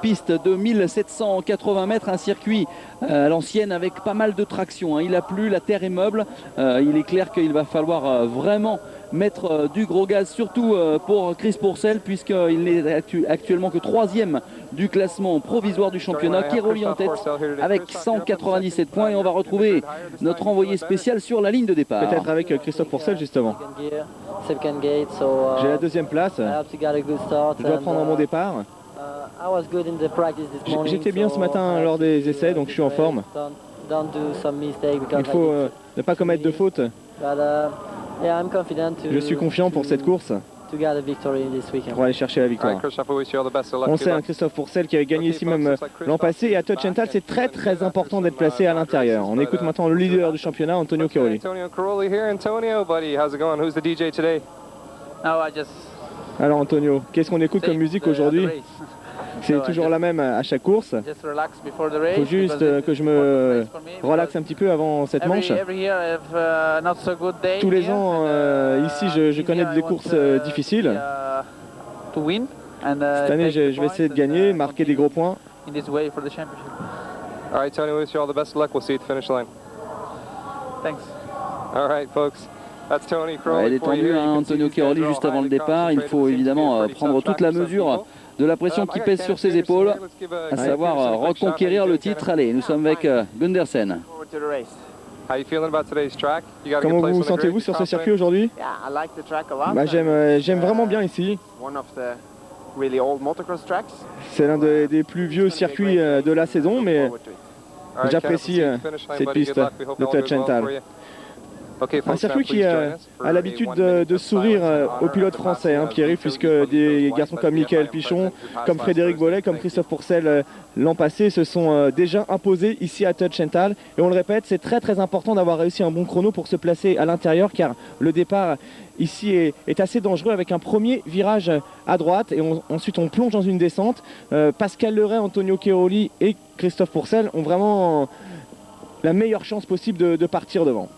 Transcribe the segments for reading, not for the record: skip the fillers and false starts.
Piste de 1780 mètres, un circuit à l'ancienne avec pas mal de traction. Il a plu, la terre est meuble. Il est clair qu'il va falloir vraiment mettre du gros gaz, surtout pour Chris Pourcel, puisqu'il n'est actuellement que 3e du classement provisoire du championnat. Keroli en tête avec 197 points et on va retrouver notre envoyé spécial sur la ligne de départ. Peut-être avec Christophe Pourcel justement. J'ai la 2e place. Je dois prendre mon départ. J'étais bien ce matin lors des essais, donc je suis en forme. Il faut ne pas commettre de fautes. Je suis confiant pour cette course, pour aller chercher la victoire. On sait, Christophe Pourcel qui avait gagné ici même l'an passé, et à Touch and Tal, c'est très important d'être placé à l'intérieur. On écoute maintenant le leader du championnat, Antonio Keroli. Alors Antonio, qu'est-ce qu'on écoute comme musique aujourd'hui? C'est toujours la même à chaque course. Il faut juste que je me relaxe un petit peu avant cette manche. Tous les ans, ici, je connais des courses difficiles. Cette année, je vais essayer de gagner, marquer des gros points. Il est tendu, Antonio Keroli, juste avant le départ. Il faut évidemment prendre toute la mesure de la pression qui pèse sur ses épaules, à savoir reconquérir le titre. Allez, nous sommes avec Gundersen. Comment vous sentez-vous sur ce circuit aujourd'hui? J'aime vraiment bien ici. C'est l'un des plus vieux circuits de la saison, mais j'apprécie cette piste de Touch and Tal. Un circuit qui a l'habitude de sourire aux pilotes français, Pierre-Yves, puisque des garçons comme Michael Pichon, comme Frédéric Bollet, comme Christophe Pourcel l'an passé se sont déjà imposés ici à Touch and Tal. Et on le répète, c'est très important d'avoir réussi un bon chrono pour se placer à l'intérieur, car le départ ici est assez dangereux avec un premier virage à droite et ensuite on plonge dans une descente. Pascal Leray, Antonio Keroli et Christophe Pourcel ont vraiment la meilleure chance possible de partir devant.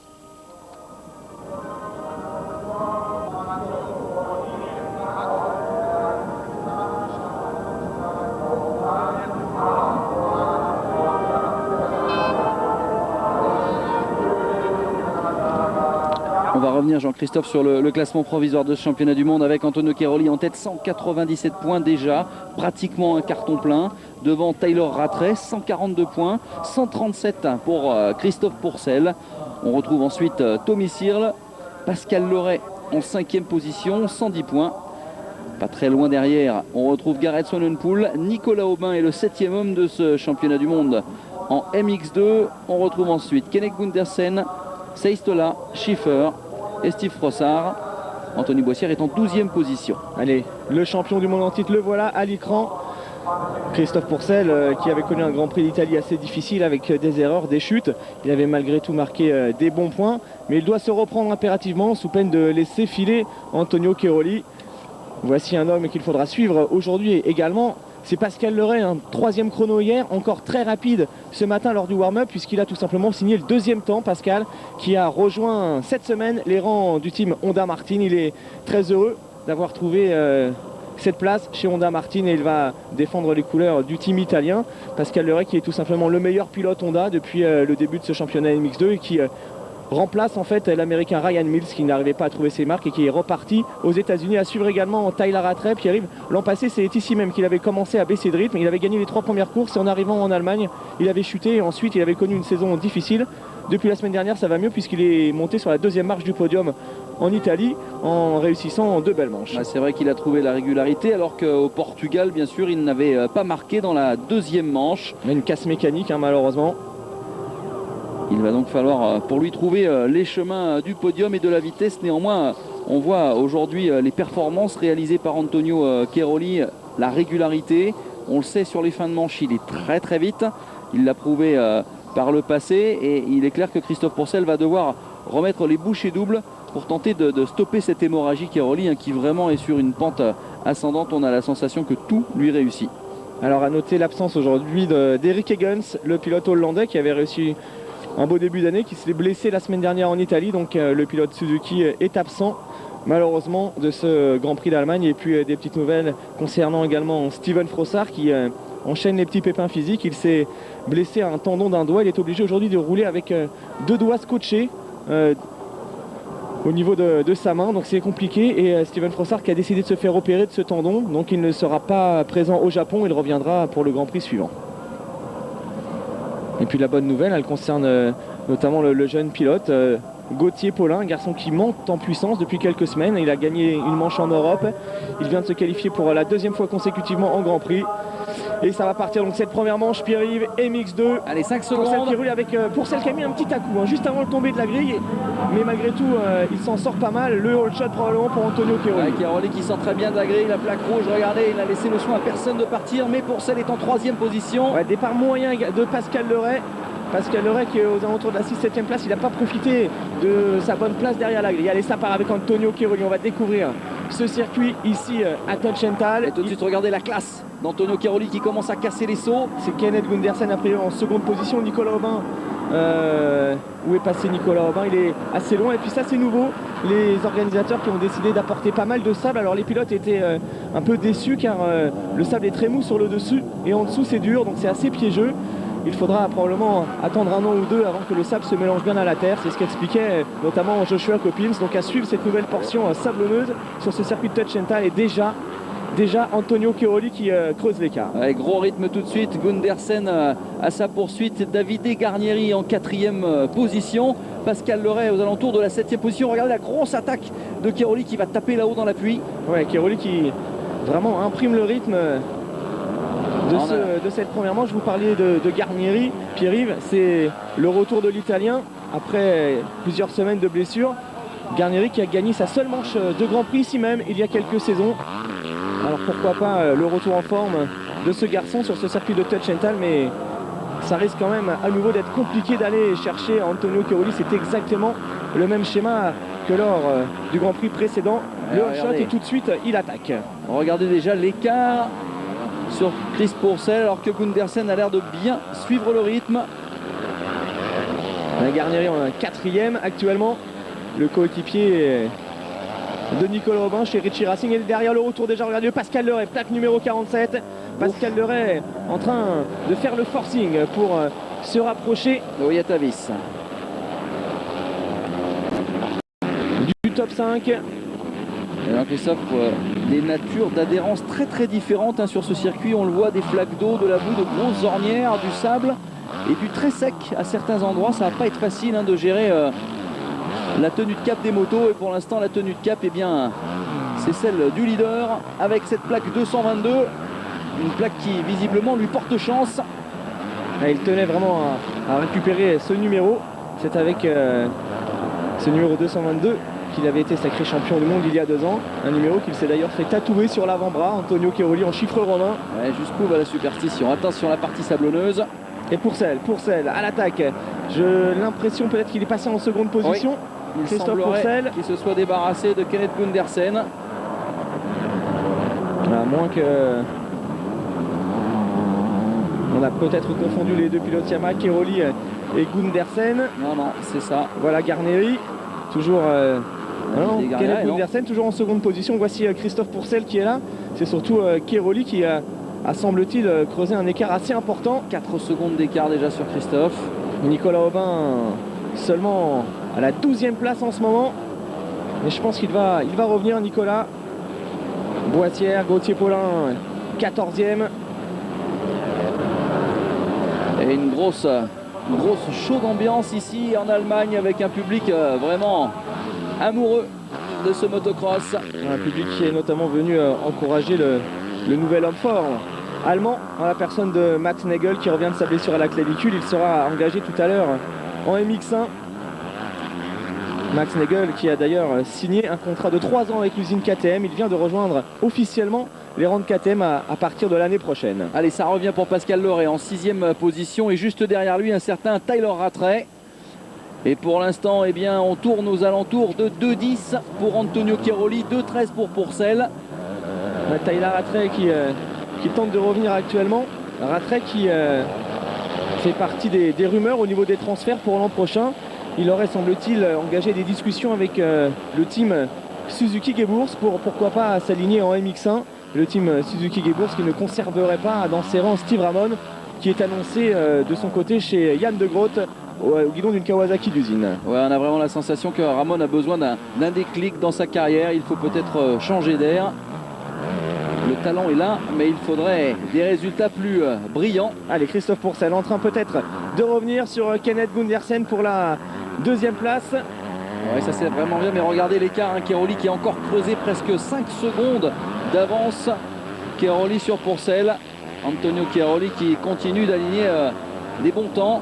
On va revenir, Jean-Christophe, sur le classement provisoire de ce championnat du monde avec Antonio Keroli en tête, 197 points déjà, pratiquement un carton plein. Devant Taylor Rattray, 142 points, 137 pour Christophe Pourcel. On retrouve ensuite Tommy Searle, Pascal Leray en 5e position, 110 points. Pas très loin derrière, on retrouve Gareth Swanepoel. Nicolas Aubin est le 7e homme de ce championnat du monde en MX2. On retrouve ensuite Kenneth Gundersen, Seistola, Schiffer et Steve Frossard. Anthony Boissière est en 12e position. Allez, le champion du monde en titre, le voilà à l'écran. Christophe Pourcel qui avait connu un Grand Prix d'Italie assez difficile avec des erreurs, des chutes. Il avait malgré tout marqué des bons points, mais il doit se reprendre impérativement sous peine de laisser filer Antonio Keroli. Voici un homme qu'il faudra suivre aujourd'hui également. C'est Pascal Leray, un 3e chrono hier, encore très rapide ce matin lors du warm-up, puisqu'il a tout simplement signé le 2e temps. Pascal qui a rejoint cette semaine les rangs du team Honda Martin. Il est très heureux d'avoir trouvé cette place chez Honda Martin et il va défendre les couleurs du team italien. Pascal Leray qui est tout simplement le meilleur pilote Honda depuis le début de ce championnat MX2 et qui remplace en fait l'américain Ryan Mills qui n'arrivait pas à trouver ses marques et qui est reparti aux États-Unis. À suivre également Tyler Rattray. Pierre-Yves, l'an passé c'est ici même qu'il avait commencé à baisser de rythme. Il avait gagné les 3 premières courses et en arrivant en Allemagne il avait chuté et ensuite il avait connu une saison difficile. Depuis la semaine dernière ça va mieux puisqu'il est monté sur la 2e marche du podium en Italie en réussissant 2 belles manches. C'est vrai qu'il a trouvé la régularité alors qu'au Portugal bien sûr il n'avait pas marqué dans la 2e manche. Mais une casse mécanique malheureusement. Il va donc falloir pour lui trouver les chemins du podium et de la vitesse. Néanmoins, on voit aujourd'hui les performances réalisées par Antonio Keroli, la régularité. On le sait sur les fins de manche, il est très vite. Il l'a prouvé par le passé et il est clair que Christophe Pourcel va devoir remettre les bouchées doubles pour tenter de stopper cette hémorragie Keroli qui vraiment est sur une pente ascendante. On a la sensation que tout lui réussit. Alors à noter l'absence aujourd'hui d'Eric Higgins, le pilote hollandais qui avait réussi un beau début d'année, qui s'est blessé la semaine dernière en Italie, donc le pilote Suzuki est absent malheureusement de ce Grand Prix d'Allemagne. Et puis des petites nouvelles concernant également Steven Frossard qui enchaîne les petits pépins physiques. Il s'est blessé à un tendon d'un doigt. Il est obligé aujourd'hui de rouler avec 2 doigts scotchés au niveau de sa main, donc c'est compliqué. Et Steven Frossard qui a décidé de se faire opérer de ce tendon, donc il ne sera pas présent au Japon. Il reviendra pour le Grand Prix suivant. Et puis la bonne nouvelle, elle concerne notamment le jeune pilote Gauthier Paulin, un garçon qui monte en puissance depuis quelques semaines. Il a gagné une manche en Europe. Il vient de se qualifier pour la 2e fois consécutivement en Grand Prix. Et ça va partir donc cette première manche, Pierre-Yves, MX2. Allez, 5 secondes. Pour celle qui roule avec Pourcel qui a mis un petit à-coup juste avant le tomber de la grille. Mais malgré tout, il s'en sort pas mal. Le hold shot probablement pour Antonio Cairoli. Cairoli qui sort très bien de la grille, la plaque rouge, regardez, il a laissé le soin à personne de partir. Mais Pourcel est en 3e position. Ouais, départ moyen de Pascal Leray. Pascal Leray qui est aux alentours de la 6-7e place, il n'a pas profité de sa bonne place derrière la grille. Allez, ça part avec Antonio Cairoli. On va découvrir ce circuit ici à Totchenthal. Et tout de suite, regardez la classe d'Antonio Cairoli qui commence à casser les sauts. C'est Kenneth Gundersen après en seconde position. Nicolas Aubin, où est passé Nicolas Aubin? Il est assez loin. Et puis ça, c'est nouveau. Les organisateurs qui ont décidé d'apporter pas mal de sable. Alors les pilotes étaient un peu déçus car le sable est très mou sur le dessus et en dessous c'est dur, donc c'est assez piégeux. Il faudra probablement attendre 1 an ou 2 avant que le sable se mélange bien à la terre. C'est ce qu'expliquait notamment Joshua Coppins. Donc à suivre cette nouvelle portion sablonneuse sur ce circuit de Totchenthal. Et déjà Antonio Cairoli qui creuse l'écart. Avec gros rythme tout de suite, Gundersen à sa poursuite, Davide Garnieri en 4e position, Pascal Leray aux alentours de la 7e position. Regardez la grosse attaque de Cairoli qui va taper là-haut dans l'appui. Ouais, Cairoli qui vraiment imprime le rythme de cette première manche. Vous parliez de Garnieri, Pierre-Yves, c'est le retour de l'Italien après plusieurs semaines de blessure. Garnieri qui a gagné sa seule manche de Grand Prix ici même il y a quelques saisons. Alors pourquoi pas le retour en forme de ce garçon sur ce circuit de Totchenthal, mais ça risque quand même à nouveau d'être compliqué d'aller chercher Antonio Cairoli. C'est exactement le même schéma que lors du Grand Prix précédent. Le hot shot et tout de suite il attaque. Regardez déjà l'écart sur Chris Pourcel alors que Gundersen a l'air de bien suivre le rythme. Garnieri en 4e actuellement. Le coéquipier de Nicolas Aubin chez Richie Racing. Et derrière le retour déjà, regardez Pascal Leray, plaque numéro 47. Pascal Leray en train de faire le forcing pour se rapprocher de Yatavis du top 5. Et alors Christophe, des natures d'adhérence très très différentes sur ce circuit. On le voit, des flaques d'eau, de la boue, de grosses ornières, du sable et du très sec à certains endroits. Ça va pas être facile de gérer la tenue de cap des motos. Et pour l'instant la tenue de cap, eh bien, c'est celle du leader avec cette plaque 222. Une plaque qui visiblement lui porte chance. Il tenait vraiment à récupérer ce numéro. C'est avec ce numéro 222 qu'il avait été sacré champion du monde il y a 2 ans. Un numéro qu'il s'est d'ailleurs fait tatouer sur l'avant-bras, Antonio Cairoli en chiffre romain. Ouais, jusqu'où va la superstition. Attention la partie sablonneuse. Et Pourcel à l'attaque. J'ai l'impression peut-être qu'il est passé en seconde position. Oui, il Christophe semblerait Pourcel qu'il se soit débarrassé de Kenneth Gundersen. À moins que... On a peut-être confondu les 2 pilotes Yamaha, Cairoli et Gundersen. Non, c'est ça. Voilà Garnieri, toujours... Kenneth non. Gundersen, toujours en seconde position. Voici Christophe Pourcel qui est là. C'est surtout Cairoli qui a semble-t-il creusé un écart assez important. 4 secondes d'écart déjà sur Christophe. Nicolas Aubin seulement à la 12e place en ce moment. Mais je pense qu'il va revenir, Nicolas. Boissière, Gauthier Paulin, 14e. Et une grosse chaude ambiance ici en Allemagne avec un public vraiment amoureux de ce motocross. Un public qui est notamment venu encourager le nouvel homme fort allemand, en la personne de Max Nagel qui revient de sa blessure à la clavicule. Il sera engagé tout à l'heure en MX1. Max Nagel qui a d'ailleurs signé un contrat de 3 ans avec l'usine KTM. Il vient de rejoindre officiellement les rangs de KTM à partir de l'année prochaine. Allez, ça revient pour Pascal Leray en 6e position et juste derrière lui un certain Tyler Rattray. Et pour l'instant, eh bien, on tourne aux alentours de 2,10 pour Antonio Cairoli, 2,13 pour Pourcel. Tyler Rattray qui tente de revenir actuellement. Rattray qui fait partie des rumeurs au niveau des transferts pour l'an prochain. Il aurait, semble-t-il, engagé des discussions avec le team Suzuki-Geburts pour pourquoi pas s'aligner en MX1. Le team Suzuki-Geburts qui ne conserverait pas dans ses rangs Steve Ramon, qui est annoncé de son côté chez Yann de Groot au guidon d'une Kawasaki d'usine. Ouais, on a vraiment la sensation que Ramon a besoin d'un déclic dans sa carrière. Il faut peut-être changer d'air. Le talent est là, mais il faudrait des résultats plus brillants. Allez, Christophe Pourcel en train peut-être de revenir sur Kenneth Gundersen pour la deuxième place. Ouais, ça c'est vraiment bien, mais regardez l'écart, hein. Cairoli qui a encore creusé presque 5 secondes d'avance. Cairoli sur Pourcel. Antonio Cairoli qui continue d'aligner des bons temps.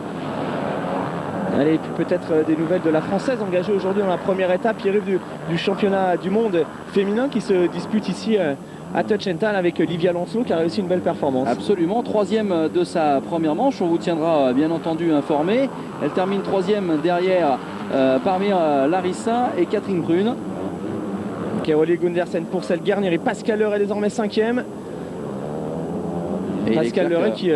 Allez, et puis peut-être des nouvelles de la Française engagée aujourd'hui dans la première étape. Il arrive du championnat du monde féminin qui se dispute ici à Tuchenthal avec Livia Lancelot qui a réussi une belle performance. Absolument, troisième de sa première manche. On vous tiendra bien entendu informé. Elle termine troisième derrière parmi Larissa et Catherine Prune. Cairoli, Gundersen, Pourcel, Guarnieri. Pascal Leray désormais cinquième. Et Pascal Leray qui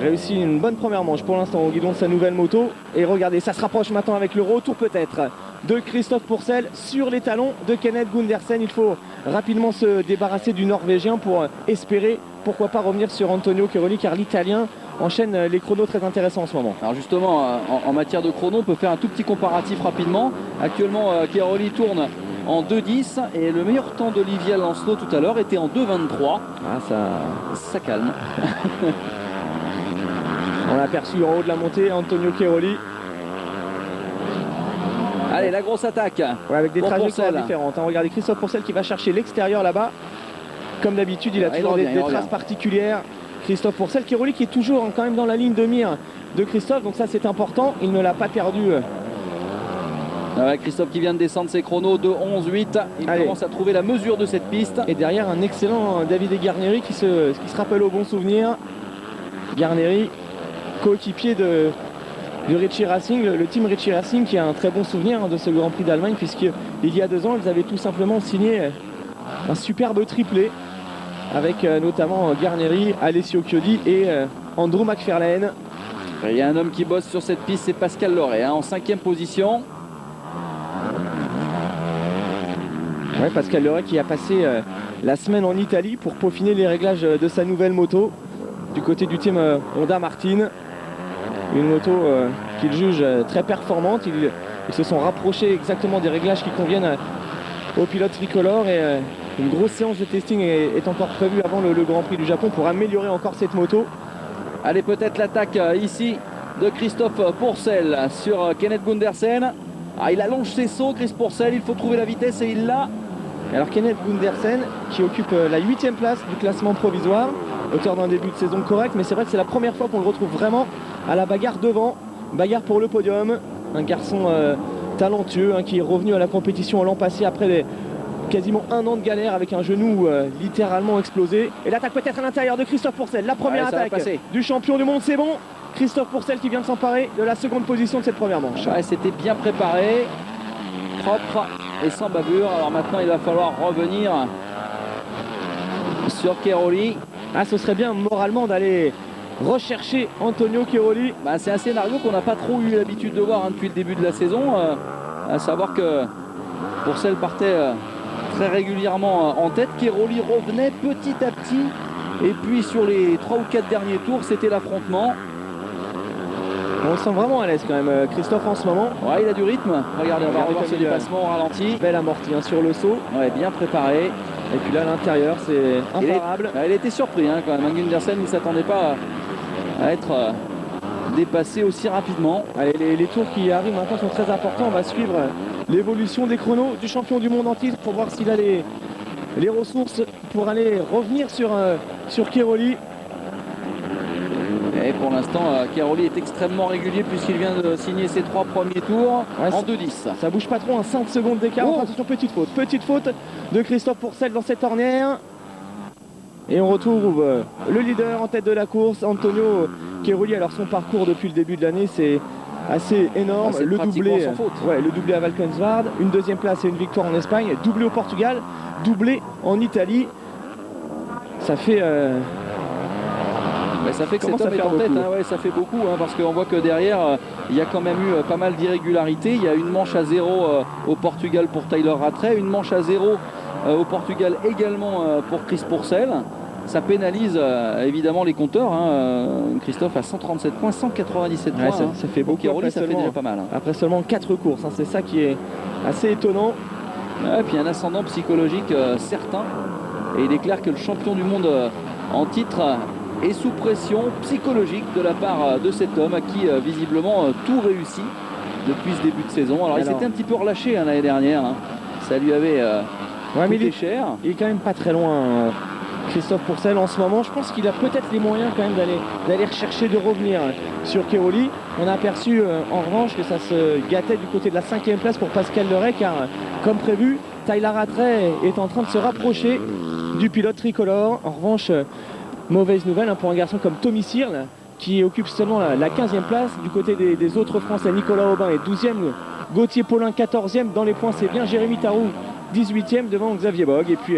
réussit une bonne première manche pour l'instant au guidon de sa nouvelle moto. Et regardez, ça se rapproche maintenant avec le retour peut-être de Christophe Pourcel sur les talons de Kenneth Gundersen. Il faut rapidement se débarrasser du Norvégien pour espérer, pourquoi pas, revenir sur Antonio Cairoli, car l'Italien enchaîne les chronos très intéressants en ce moment. Alors justement, en matière de chrono, on peut faire un tout petit comparatif rapidement. Actuellement, Cairoli tourne en 2.10 et le meilleur temps d'Olivia Lancelot tout à l'heure était en 2.23. Ah, ça calme. On l'a aperçu en haut de la montée, Antonio Cairoli. Allez, la grosse attaque. Ouais, avec des trajectoires différentes. Hein. Regardez Christophe Pourcel qui va chercher l'extérieur là-bas. Comme d'habitude, il a toujours des traces particulières. Christophe Pourcel, Cairoli qui est toujours quand même dans la ligne de mire de Christophe. Donc ça, c'est important. Il ne l'a pas perdu. Christophe qui vient de descendre ses chronos de 11.8. Il commence à trouver la mesure de cette piste. Et derrière, un excellent Davide Guarnieri qui se rappelle au bon souvenir. Guarnieri, coéquipier de Ricci Racing, le team Ricci Racing qui a un très bon souvenir de ce Grand Prix d'Allemagne, puisqu'il y a 2 ans, ils avaient tout simplement signé un superbe triplé avec notamment Guarnieri, Alessio Chiodi et Andrew McFarlane. Il y a un homme qui bosse sur cette piste, c'est Pascal Leray, en 5e position. Ouais, Pascal Leray qui a passé la semaine en Italie pour peaufiner les réglages de sa nouvelle moto du côté du team Honda Martin. Une moto qu'il juge très performante. Ils se sont rapprochés exactement des réglages qui conviennent aux pilotes tricolores et une grosse séance de testing est encore prévue avant le Grand Prix du Japon pour améliorer encore cette moto. Allez, peut-être l'attaque ici de Christophe Pourcel sur Kenneth Gundersen. Ah, il allonge ses sauts, Chris Pourcel, il faut trouver la vitesse et il l'a. Alors Kenneth Gundersen qui occupe la 8e place du classement provisoire, auteur d'un début de saison correct, mais c'est vrai que c'est la première fois qu'on le retrouve vraiment à la bagarre devant, bagarre pour le podium. Un garçon talentueux qui est revenu à la compétition l'an passé après quasiment 1 an de galère avec un genou littéralement explosé. Et l'attaque peut-être à l'intérieur de Christophe Pourcel, la première attaque du champion du monde, c'est bon. Christophe Pourcel qui vient de s'emparer de la seconde position de cette première manche. Ouais, c'était bien préparé, propre et sans bavure. Alors maintenant il va falloir revenir sur Cairoli. Ah, ce serait bien moralement d'aller rechercher Antonio Cairoli. C'est un scénario qu'on n'a pas trop eu l'habitude de voir depuis le début de la saison, à savoir que Pourcel partait très régulièrement en tête. Cairoli revenait petit à petit et puis sur les 3 ou 4 derniers tours c'était l'affrontement. On le sent vraiment à l'aise quand même Christophe en ce moment. Ouais, il a du rythme. Regardez, on va revoir ce dépassement au ralenti. Belle amorti sur le saut. Ouais, bien préparé. Et puis là à l'intérieur c'est imparable. Il était surpris quand même. Gundersen ne s'attendait pas à être dépassé aussi rapidement. Allez, les tours qui arrivent maintenant sont très importants. On va suivre l'évolution des chronos du champion du monde en titre pour voir s'il a les ressources pour aller revenir sur Cairoli. Et pour l'instant, Cairoli est extrêmement régulier puisqu'il vient de signer ses 3 premiers tours en 2.10. Ça bouge pas trop, 5 secondes d'écart. Attention, petite faute. Petite faute de Christophe Pourcel dans cette ornière. Et on retrouve le leader en tête de la course, Antonio Cairoli. Alors son parcours depuis le début de l'année, c'est assez énorme. Le doublé, le doublé à Valkenswaard, une 2e place et une victoire en Espagne, doublé au Portugal, doublé en Italie. Ça fait Ça fait que cet homme est en tête, hein, ça fait beaucoup, hein, parce qu'on voit que derrière, il y a quand même eu pas mal d'irrégularités. Il y a une manche à 0 au Portugal pour Tyler Rattray, une manche à 0 au Portugal également pour Chris Pourcel. Ça pénalise évidemment les compteurs, hein. Christophe a 137 points, 197 points. Ça fait beaucoup, ça fait déjà pas mal. Hein. Après seulement 4 courses, hein, c'est ça qui est assez étonnant. Et puis un ascendant psychologique certain. Et il est clair que le champion du monde en titre est sous pression psychologique de la part de cet homme à qui visiblement tout réussit depuis ce début de saison. Alors il s'était un petit peu relâché l'année dernière. Hein. Ça lui avait coûté cher. Il est quand même pas très loin. Christophe Pourcel en ce moment, je pense qu'il a peut-être les moyens quand même d'aller rechercher de revenir sur Keroli. On a aperçu en revanche que ça se gâtait du côté de la 5e place pour Pascal Leray, car comme prévu, Tyler Rattray est en train de se rapprocher du pilote tricolore. En revanche, mauvaise nouvelle pour un garçon comme Tommy Searle, qui occupe seulement la 15e place. Du côté des autres Français, Nicolas Aubin est 12e, Gauthier Paulin 14e. Dans les points, c'est bien Jérémy Tarou 18e devant Xavier Bogue. Et puis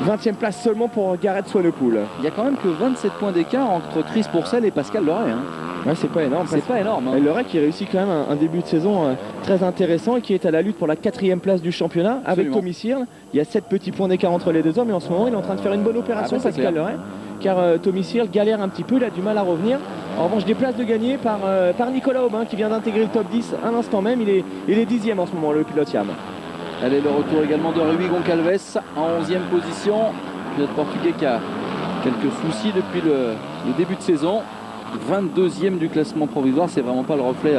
20e place seulement pour Gareth Swanepoel. Il y a quand même que 27 points d'écart entre Chris Pourcel et Pascal Leray. Hein. Ouais, c'est pas énorme. C'est pas énorme. Hein. Leray qui réussit quand même un début de saison très intéressant et qui est à la lutte pour la 4e place du championnat. Absolument. Avec Tommy Searle. Il y a 7 petits points d'écart entre les deux hommes et en ce moment il est en train de faire une bonne opération, Pascal Leray, car Tommy Searle galère un petit peu, il a du mal à revenir. En revanche, des places de gagner par Nicolas Aubin qui vient d'intégrer le top 10 à l'instant même. Il est 10e en ce moment, le pilote Yam. Allez, le retour également de Rui Goncalves en 11e position. Pilote portugais qui a quelques soucis depuis le début de saison. 22e du classement provisoire, c'est vraiment pas le reflet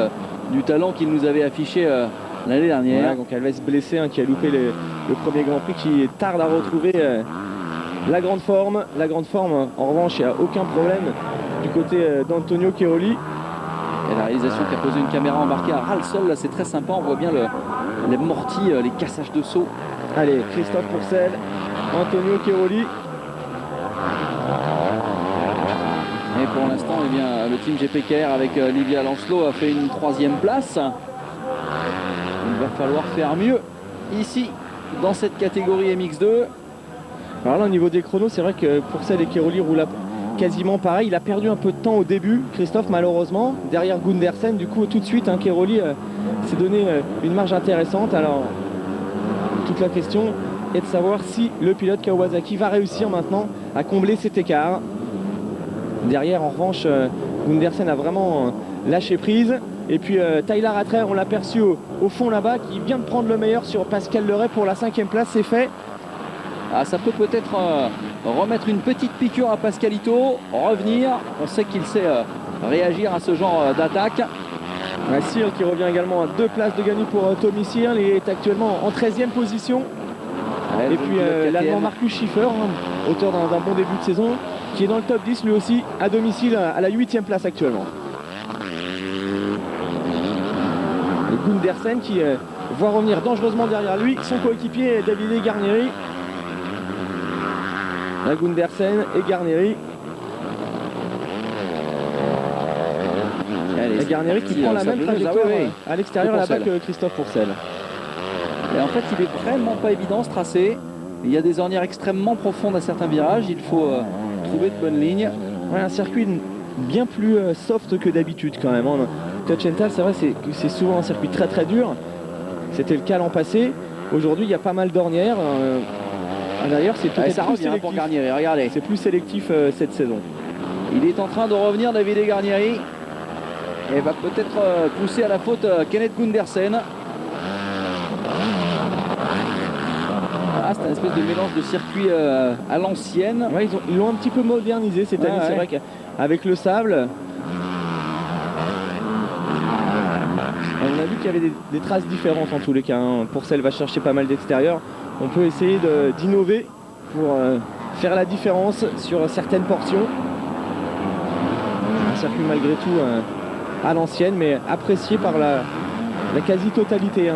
du talent qu'il nous avait affiché l'année dernière. Voilà, Goncalves blessé, qui a loupé le premier Grand Prix, qui tarde à retrouver la grande forme. La grande forme, en revanche, il n'y a aucun problème du côté d'Antonio Keroli. Et la réalisation qui a posé une caméra embarquée à ras le sol, là c'est très sympa, on voit bien les mortiers, les cassages de saut. Allez, Christophe Pourcel, Antonio Keroli. Et pour l'instant, eh bien, le team GPKR avec Livia Lancelot a fait une 3e place. Il va falloir faire mieux ici, dans cette catégorie MX2. Alors là, au niveau des chronos, c'est vrai que Pourcel et Keroli roulent quasiment pareil. Il a perdu un peu de temps au début, Christophe, malheureusement. Derrière Gundersen, du coup, tout de suite, Keroli s'est donné une marge intéressante. Alors, toute la question est de savoir si le pilote Kawasaki va réussir maintenant à combler cet écart. Derrière, en revanche, Gundersen a vraiment lâché prise. Et puis Tyler Rattray, on l'a aperçu au fond là-bas, qui vient de prendre le meilleur sur Pascal Leray pour la 5e place. C'est fait. Ah, ça peut peut-être remettre une petite piqûre à Pascalito, revenir. On sait qu'il sait réagir à ce genre d'attaque. Searle qui revient également à 2 places de gagné pour Tommy Searle. Il est actuellement en 13e position. Ouais, et puis l'Allemand Markus Schiffer, auteur d'un bon début de saison, qui est dans le top 10 lui aussi, à domicile à la 8e place actuellement. Et Gundersen qui voit revenir dangereusement derrière lui son coéquipier Davide Garnieri. La Gundersen et Garnieri. Et Garnieri qui prend la même trajectoire à l'extérieur là-bas que Christophe Pourcel. Et en fait, il est vraiment pas évident ce tracé. Il y a des ornières extrêmement profondes à certains virages. Il faut trouver de bonnes lignes. Ouais, un circuit bien plus soft que d'habitude quand même. Touch and Tail, c'est vrai, c'est souvent un circuit très très dur. C'était le cas l'an passé. Aujourd'hui, il y a pas mal d'ornières. D'ailleurs, c'est peut-être ça revient pour Garnieri. Regardez, c'est plus sélectif cette saison. Il est en train de revenir, Davide Garnieri, et va peut-être pousser à la faute Kenneth Gundersen. Ah, c'est un espèce de mélange de circuit à l'ancienne. Ouais, ils l'ont un petit peu modernisé cette année. C'est vrai qu'avec le sable, on a vu qu'il y avait des traces différentes en tous les cas. Pourcel va chercher pas mal d'extérieur. On peut essayer d'innover pour faire la différence sur certaines portions. Un circuit malgré tout à l'ancienne, mais apprécié par la quasi-totalité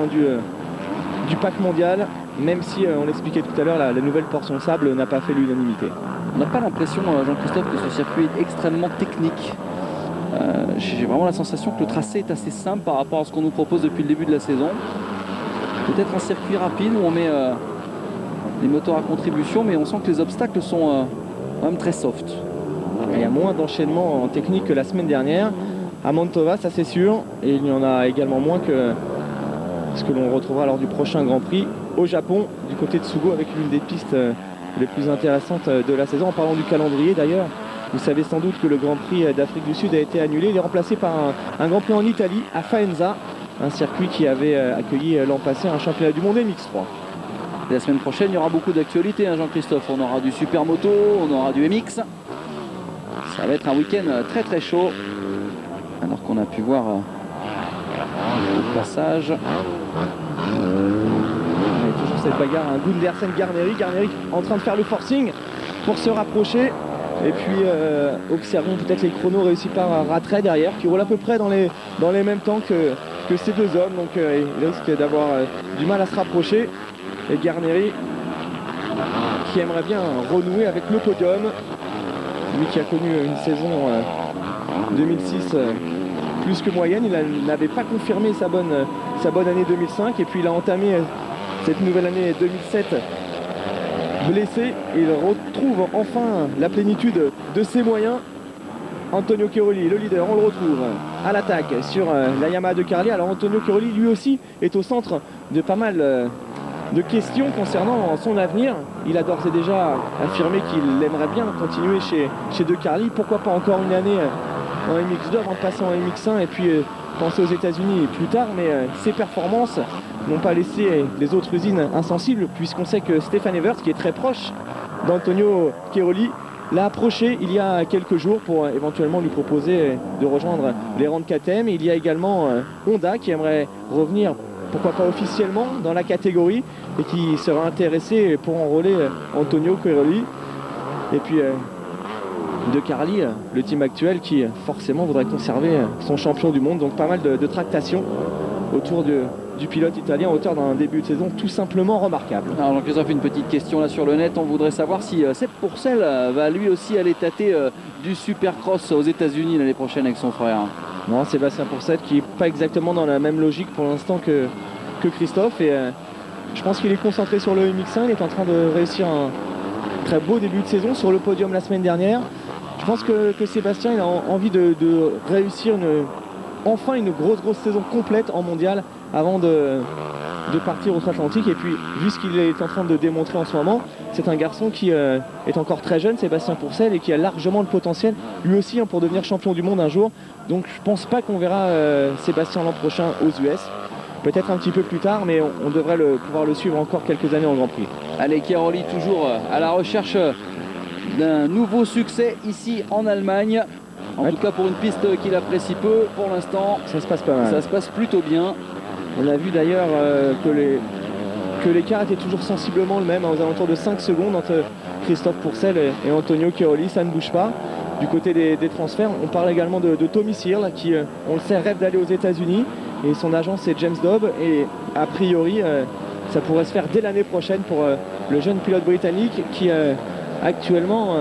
du pack mondial, même si on l'expliquait tout à l'heure, la nouvelle portion de sable n'a pas fait l'unanimité. On n'a pas l'impression, Jean-Christophe, que ce circuit est extrêmement technique. J'ai vraiment la sensation que le tracé est assez simple par rapport à ce qu'on nous propose depuis le début de la saison. Peut-être un circuit rapide où on met les moteurs à contribution, mais on sent que les obstacles sont quand même très soft. Il y a moins d'enchaînement en technique que la semaine dernière. À Mantova, ça c'est sûr. Et il y en a également moins que ce que l'on retrouvera lors du prochain Grand Prix au Japon, du côté de Sugo, avec l'une des pistes les plus intéressantes de la saison. En parlant du calendrier d'ailleurs, vous savez sans doute que le Grand Prix d'Afrique du Sud a été annulé. Il est remplacé par un Grand Prix en Italie, à Faenza, un circuit qui avait accueilli l'an passé un championnat du monde MX3. Et la semaine prochaine, il y aura beaucoup d'actualités, hein, Jean-Christophe. On aura du supermoto, on aura du MX. Ça va être un week-end très très chaud. Alors qu'on a pu voir au passage. Toujours cette bagarre, un Gundersen Garneri en train de faire le forcing pour se rapprocher. Et puis observons peut-être les chronos réussis par Rattray derrière, qui roule à peu près dans les mêmes temps que ces deux hommes. Donc il risque d'avoir du mal à se rapprocher. Et Garneri qui aimerait bien renouer avec le podium. Lui qui a connu une saison 2006 plus que moyenne. Il n'avait pas confirmé sa bonne année 2005. Et puis il a entamé cette nouvelle année 2007 blessé. Il retrouve enfin la plénitude de ses moyens. Antonio Cairoli, le leader, on le retrouve à l'attaque sur la Yamaha de Carli. Alors Antonio Cairoli lui aussi est au centre de pas mal de questions concernant son avenir. Il a d'ores et déjà affirmé qu'il aimerait bien continuer chez De Carli. Pourquoi pas encore une année en MX2 avant de passer en MX1 et puis penser aux États-Unis plus tard. Mais ses performances n'ont pas laissé les autres usines insensibles, puisqu'on sait que Stéphane Evers, qui est très proche d'Antonio Cairoli, l'a approché il y a quelques jours pour éventuellement lui proposer de rejoindre les rangs de KTM. Il y a également Honda qui aimerait revenir, pourquoi pas officiellement, dans la catégorie et qui sera intéressé pour enrôler Antonio Cairoli. Et puis De Carli, le team actuel, qui forcément voudrait conserver son champion du monde. Donc pas mal de tractations autour du pilote italien, à hauteur d'un début de saison tout simplement remarquable. Alors Jean-Christophe, une petite question là sur le net. On voudrait savoir si Seb Pourcel va lui aussi aller tâter du Supercross aux États-Unis l'année prochaine avec son frère. Non, Sébastien Pourcel qui n'est pas exactement dans la même logique pour l'instant que Christophe. Et je pense qu'il est concentré sur le MX1. Il est en train de réussir un très beau début de saison sur le podium la semaine dernière. Je pense que Sébastien il a envie de réussir enfin une grosse saison complète en mondial avant de partir outre-Atlantique. Et puis vu ce qu'il est en train de démontrer en ce moment, c'est un garçon qui est encore très jeune, Sébastien Pourcel, et qui a largement le potentiel lui aussi pour devenir champion du monde un jour. Donc je pense pas qu'on verra Sébastien l'an prochain aux US. Peut-être un petit peu plus tard, mais on devrait pouvoir le suivre encore quelques années en Grand Prix. Allez, Cairoli toujours à la recherche d'un nouveau succès ici en Allemagne. En tout cas pour une piste qu'il apprécie peu, pour l'instant ça se passe pas mal. Ça se passe plutôt bien. On a vu d'ailleurs que l'écart était toujours sensiblement le même, aux alentours de 5 secondes entre Christophe Pourcel et Antonio Cairoli. Ça ne bouge pas. Du côté des transferts, on parle également de Tommy Searle qui, on le sait, rêve d'aller aux États-Unis. Et son agent c'est James Dobb. Et a priori, ça pourrait se faire dès l'année prochaine pour le jeune pilote britannique qui actuellement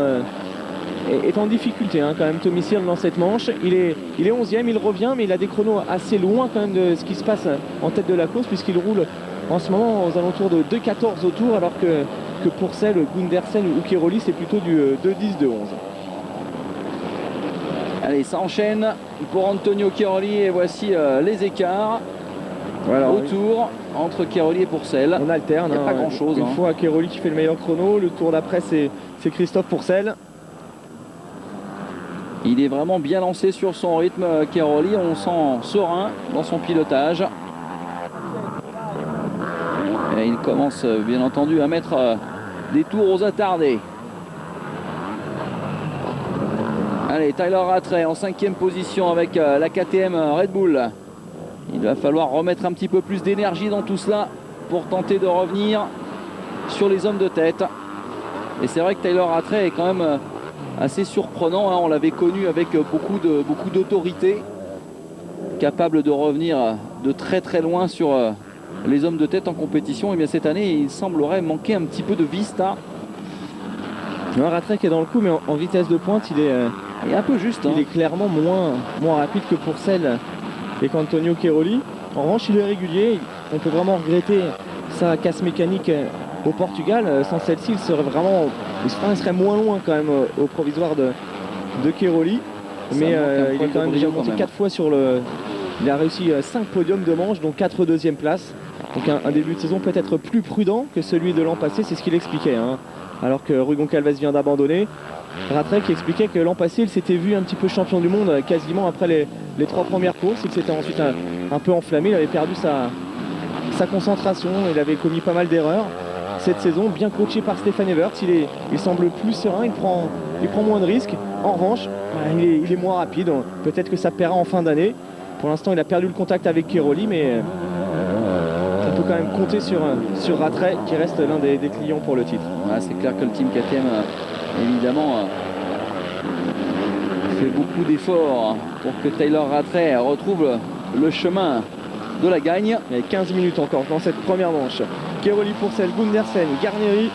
est en difficulté quand même. Tommy Searle dans cette manche. Il est 11e, il revient, mais il a des chronos assez loin quand même de ce qui se passe en tête de la course, puisqu'il roule en ce moment aux alentours de 2,14 au tour, alors que Pourcel, Gundersen ou Cairoli, c'est plutôt du 2,10, 2,11. Allez, ça enchaîne pour Antonio Cairoli et voici les écarts au tour entre Cairoli et Pourcel. On alterne. Il n'y a pas grand chose. Une fois Cairoli qui fait le meilleur chrono, le tour d'après c'est Christophe Pourcel. Il est vraiment bien lancé sur son rythme, Cairoli. On sent serein dans son pilotage. Et il commence bien entendu à mettre des tours aux attardés. Allez, Tyler Rattray en 5e position avec la KTM Red Bull. Il va falloir remettre un petit peu plus d'énergie dans tout cela pour tenter de revenir sur les hommes de tête. Et c'est vrai que Tyler Rattray est quand même assez surprenant. On l'avait connu avec beaucoup d'autorité, capable de revenir de très loin sur les hommes de tête en compétition. Et bien cette année, il semblerait manquer un petit peu de vista. Rattray qui est dans le coup, mais en vitesse de pointe, il est un peu juste. Il est clairement moins rapide que Pourcel et qu'Antonio Cairoli. En revanche, il est régulier. On peut vraiment regretter sa casse mécanique au Portugal. Sans celle-ci, il serait moins loin quand même au provisoire de Keroli. Mais il est quand même déjà monté 4 fois sur le... Il a réussi 5 podiums de manche, donc 4 deuxièmes places. Donc un début de saison peut-être plus prudent que celui de l'an passé, c'est ce qu'il expliquait. Hein. Alors que Rui Goncalves vient d'abandonner. Ratrec qui expliquait que l'an passé, il s'était vu un petit peu champion du monde quasiment après les 3 premières courses. Il s'était ensuite un peu enflammé, il avait perdu sa concentration, il avait commis pas mal d'erreurs. Cette saison, bien coaché par Stefan Evert, il semble plus serein, il prend moins de risques. En revanche, il est moins rapide. Peut-être que ça paiera en fin d'année. Pour l'instant, il a perdu le contact avec Keroli, mais on peut quand même compter sur Rattray, qui reste l'un des clients pour le titre. Ouais, c'est clair que le team KTM, évidemment, fait beaucoup d'efforts pour que Tyler Rattray retrouve le chemin de la gagne. Il y a 15 minutes encore dans cette première manche. Keroli, Pourcel, Gundersen, Garnieri.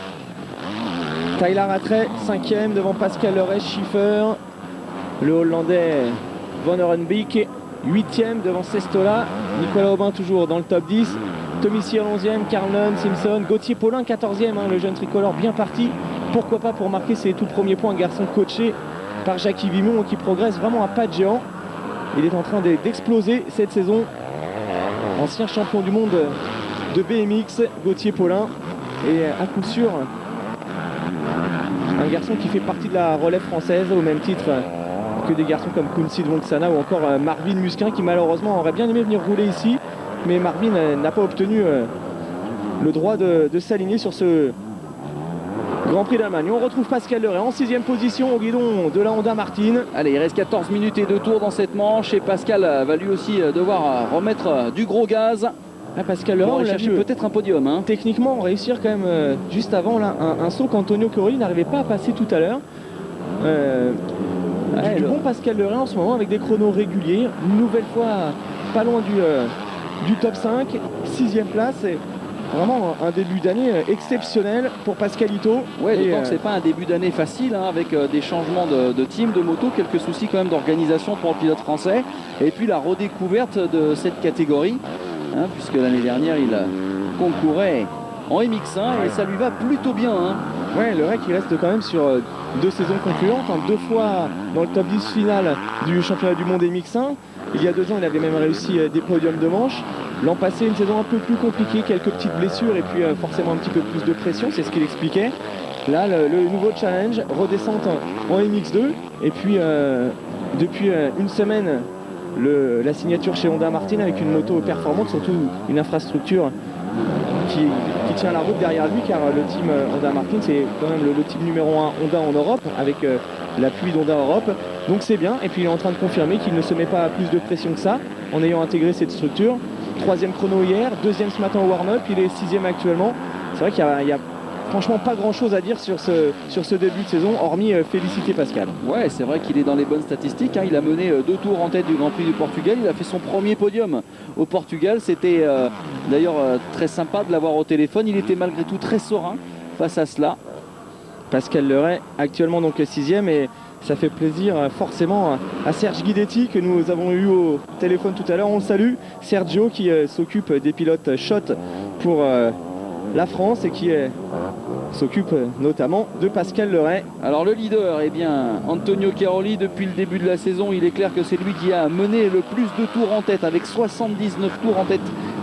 Tyler Rattray, 5e devant Pascal Leray, Schiffer. Le Hollandais Van Orenbeek, 8e devant Sestola. Nicolas Aubin toujours dans le top 10. Tommy Cyr 11e, Carl Lund, Simpson. Gauthier Paulin 14e, hein, le jeune tricolore bien parti. Pourquoi pas pour marquer ses tout premiers points, un garçon coaché par Jackie Vimon qui progresse vraiment à pas de géant. Il est en train d'exploser cette saison. Ancien champion du monde de BMX, Gauthier Paulin. Et à coup sûr, un garçon qui fait partie de la relève française au même titre que des garçons comme Kunsi Dvongsana ou encore Marvin Musquin qui malheureusement aurait bien aimé venir rouler ici. Mais Marvin n'a pas obtenu le droit de s'aligner sur ce Grand Prix d'Allemagne. On retrouve Pascal Leray en 6e position au guidon de la Honda Martin. Allez, il reste 14 minutes et 2 tours dans cette manche et Pascal va lui aussi devoir remettre du gros gaz. Ah, Pascal Leray, on va chercher peut-être un podium. Hein. Techniquement, réussir quand même juste avant là, un saut qu'Antonio Keroli n'arrivait pas à passer tout à l'heure. Du bon Pascal Leray en ce moment avec des chronos réguliers. Une nouvelle fois pas loin du top 5, 6e place. Et vraiment un début d'année exceptionnel pour Pascalito. Ouais, d'autant que c'est pas un début d'année facile, hein, avec des changements de team, de moto, quelques soucis quand même d'organisation pour le pilote français. Et puis la redécouverte de cette catégorie, hein, puisque l'année dernière il concourait en MX1 et ça lui va plutôt bien. Hein. Ouais, le Leray qui reste quand même sur 2 saisons concluantes, hein, 2 fois dans le top 10 final du championnat du monde MX1. Il y a 2 ans, il avait même réussi des podiums de manche. L'an passé, une saison un peu plus compliquée, quelques petites blessures et puis forcément un petit peu plus de pression, c'est ce qu'il expliquait. Là, le nouveau challenge, redescente en MX2. Et puis, depuis une semaine, la signature chez Honda Martin avec une moto performante, surtout une infrastructure qui tient la route derrière lui, car le team Honda Martin, c'est quand même le team numéro 1 Honda en Europe, avec l'appui d'Honda Europe. Donc c'est bien, et puis il est en train de confirmer qu'il ne se met pas plus de pression que ça en ayant intégré cette structure. 3e chrono hier, 2e ce matin au warm-up, il est 6e actuellement. C'est vrai qu'il y a franchement pas grand chose à dire sur ce début de saison, hormis féliciter Pascal. Ouais, c'est vrai qu'il est dans les bonnes statistiques, hein. Il a mené 2 tours en tête du Grand Prix du Portugal, il a fait son premier podium au Portugal. C'était d'ailleurs très sympa de l'avoir au téléphone, il était malgré tout très serein face à cela. Pascal Leray actuellement donc 6e, et ça fait plaisir forcément à Serge Guidetti que nous avons eu au téléphone tout à l'heure. On le salue, Sergio qui s'occupe des pilotes shot pour la France et qui s'occupe notamment de Pascal Leray. Alors le leader, eh bien Antonio Keroli, depuis le début de la saison, il est clair que c'est lui qui a mené le plus de tours en tête, avec 79 tours en tête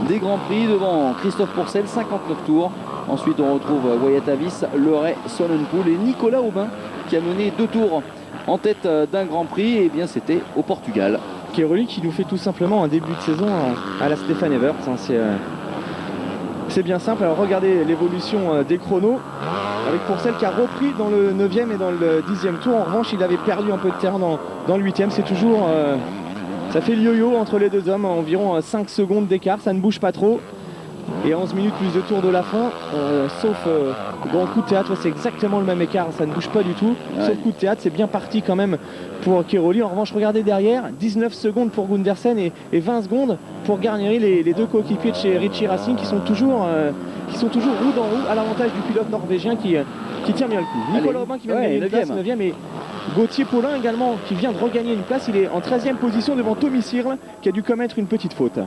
des Grands Prix, devant Christophe Pourcel, 59 tours. Ensuite on retrouve Wyatt Avis, Leray, Sonnenpool et Nicolas Aubin qui a mené 2 tours en tête d'un Grand Prix, et eh bien c'était au Portugal. Keroli qui nous fait tout simplement un début de saison à la Stefan Evert, hein, c'est bien simple. Alors regardez l'évolution des chronos avec Pourcel qui a repris dans le 9e et dans le 10e tour. En revanche, il avait perdu un peu de terrain dans le 8e. C'est toujours ça fait le yo-yo entre les deux hommes, environ 5 secondes d'écart, ça ne bouge pas trop. Et 11 minutes plus de tours de la fin, sauf grand coup de théâtre, c'est exactement le même écart, ça ne bouge pas du tout. Ouais. Sauf coup de théâtre, c'est bien parti quand même pour Keroli. En revanche, regardez derrière, 19 secondes pour Gundersen et 20 secondes pour Garnieri, les 2 coéquipiers de chez Richie Racing qui sont toujours roue dans roue, à l'avantage du pilote norvégien qui tient bien le coup. Nicolas Aubin qui vient de gagner une place, 9e, et Gauthier Paulin également qui vient de regagner une place. Il est en 13e position devant Tommy Cyrle qui a dû commettre une petite faute.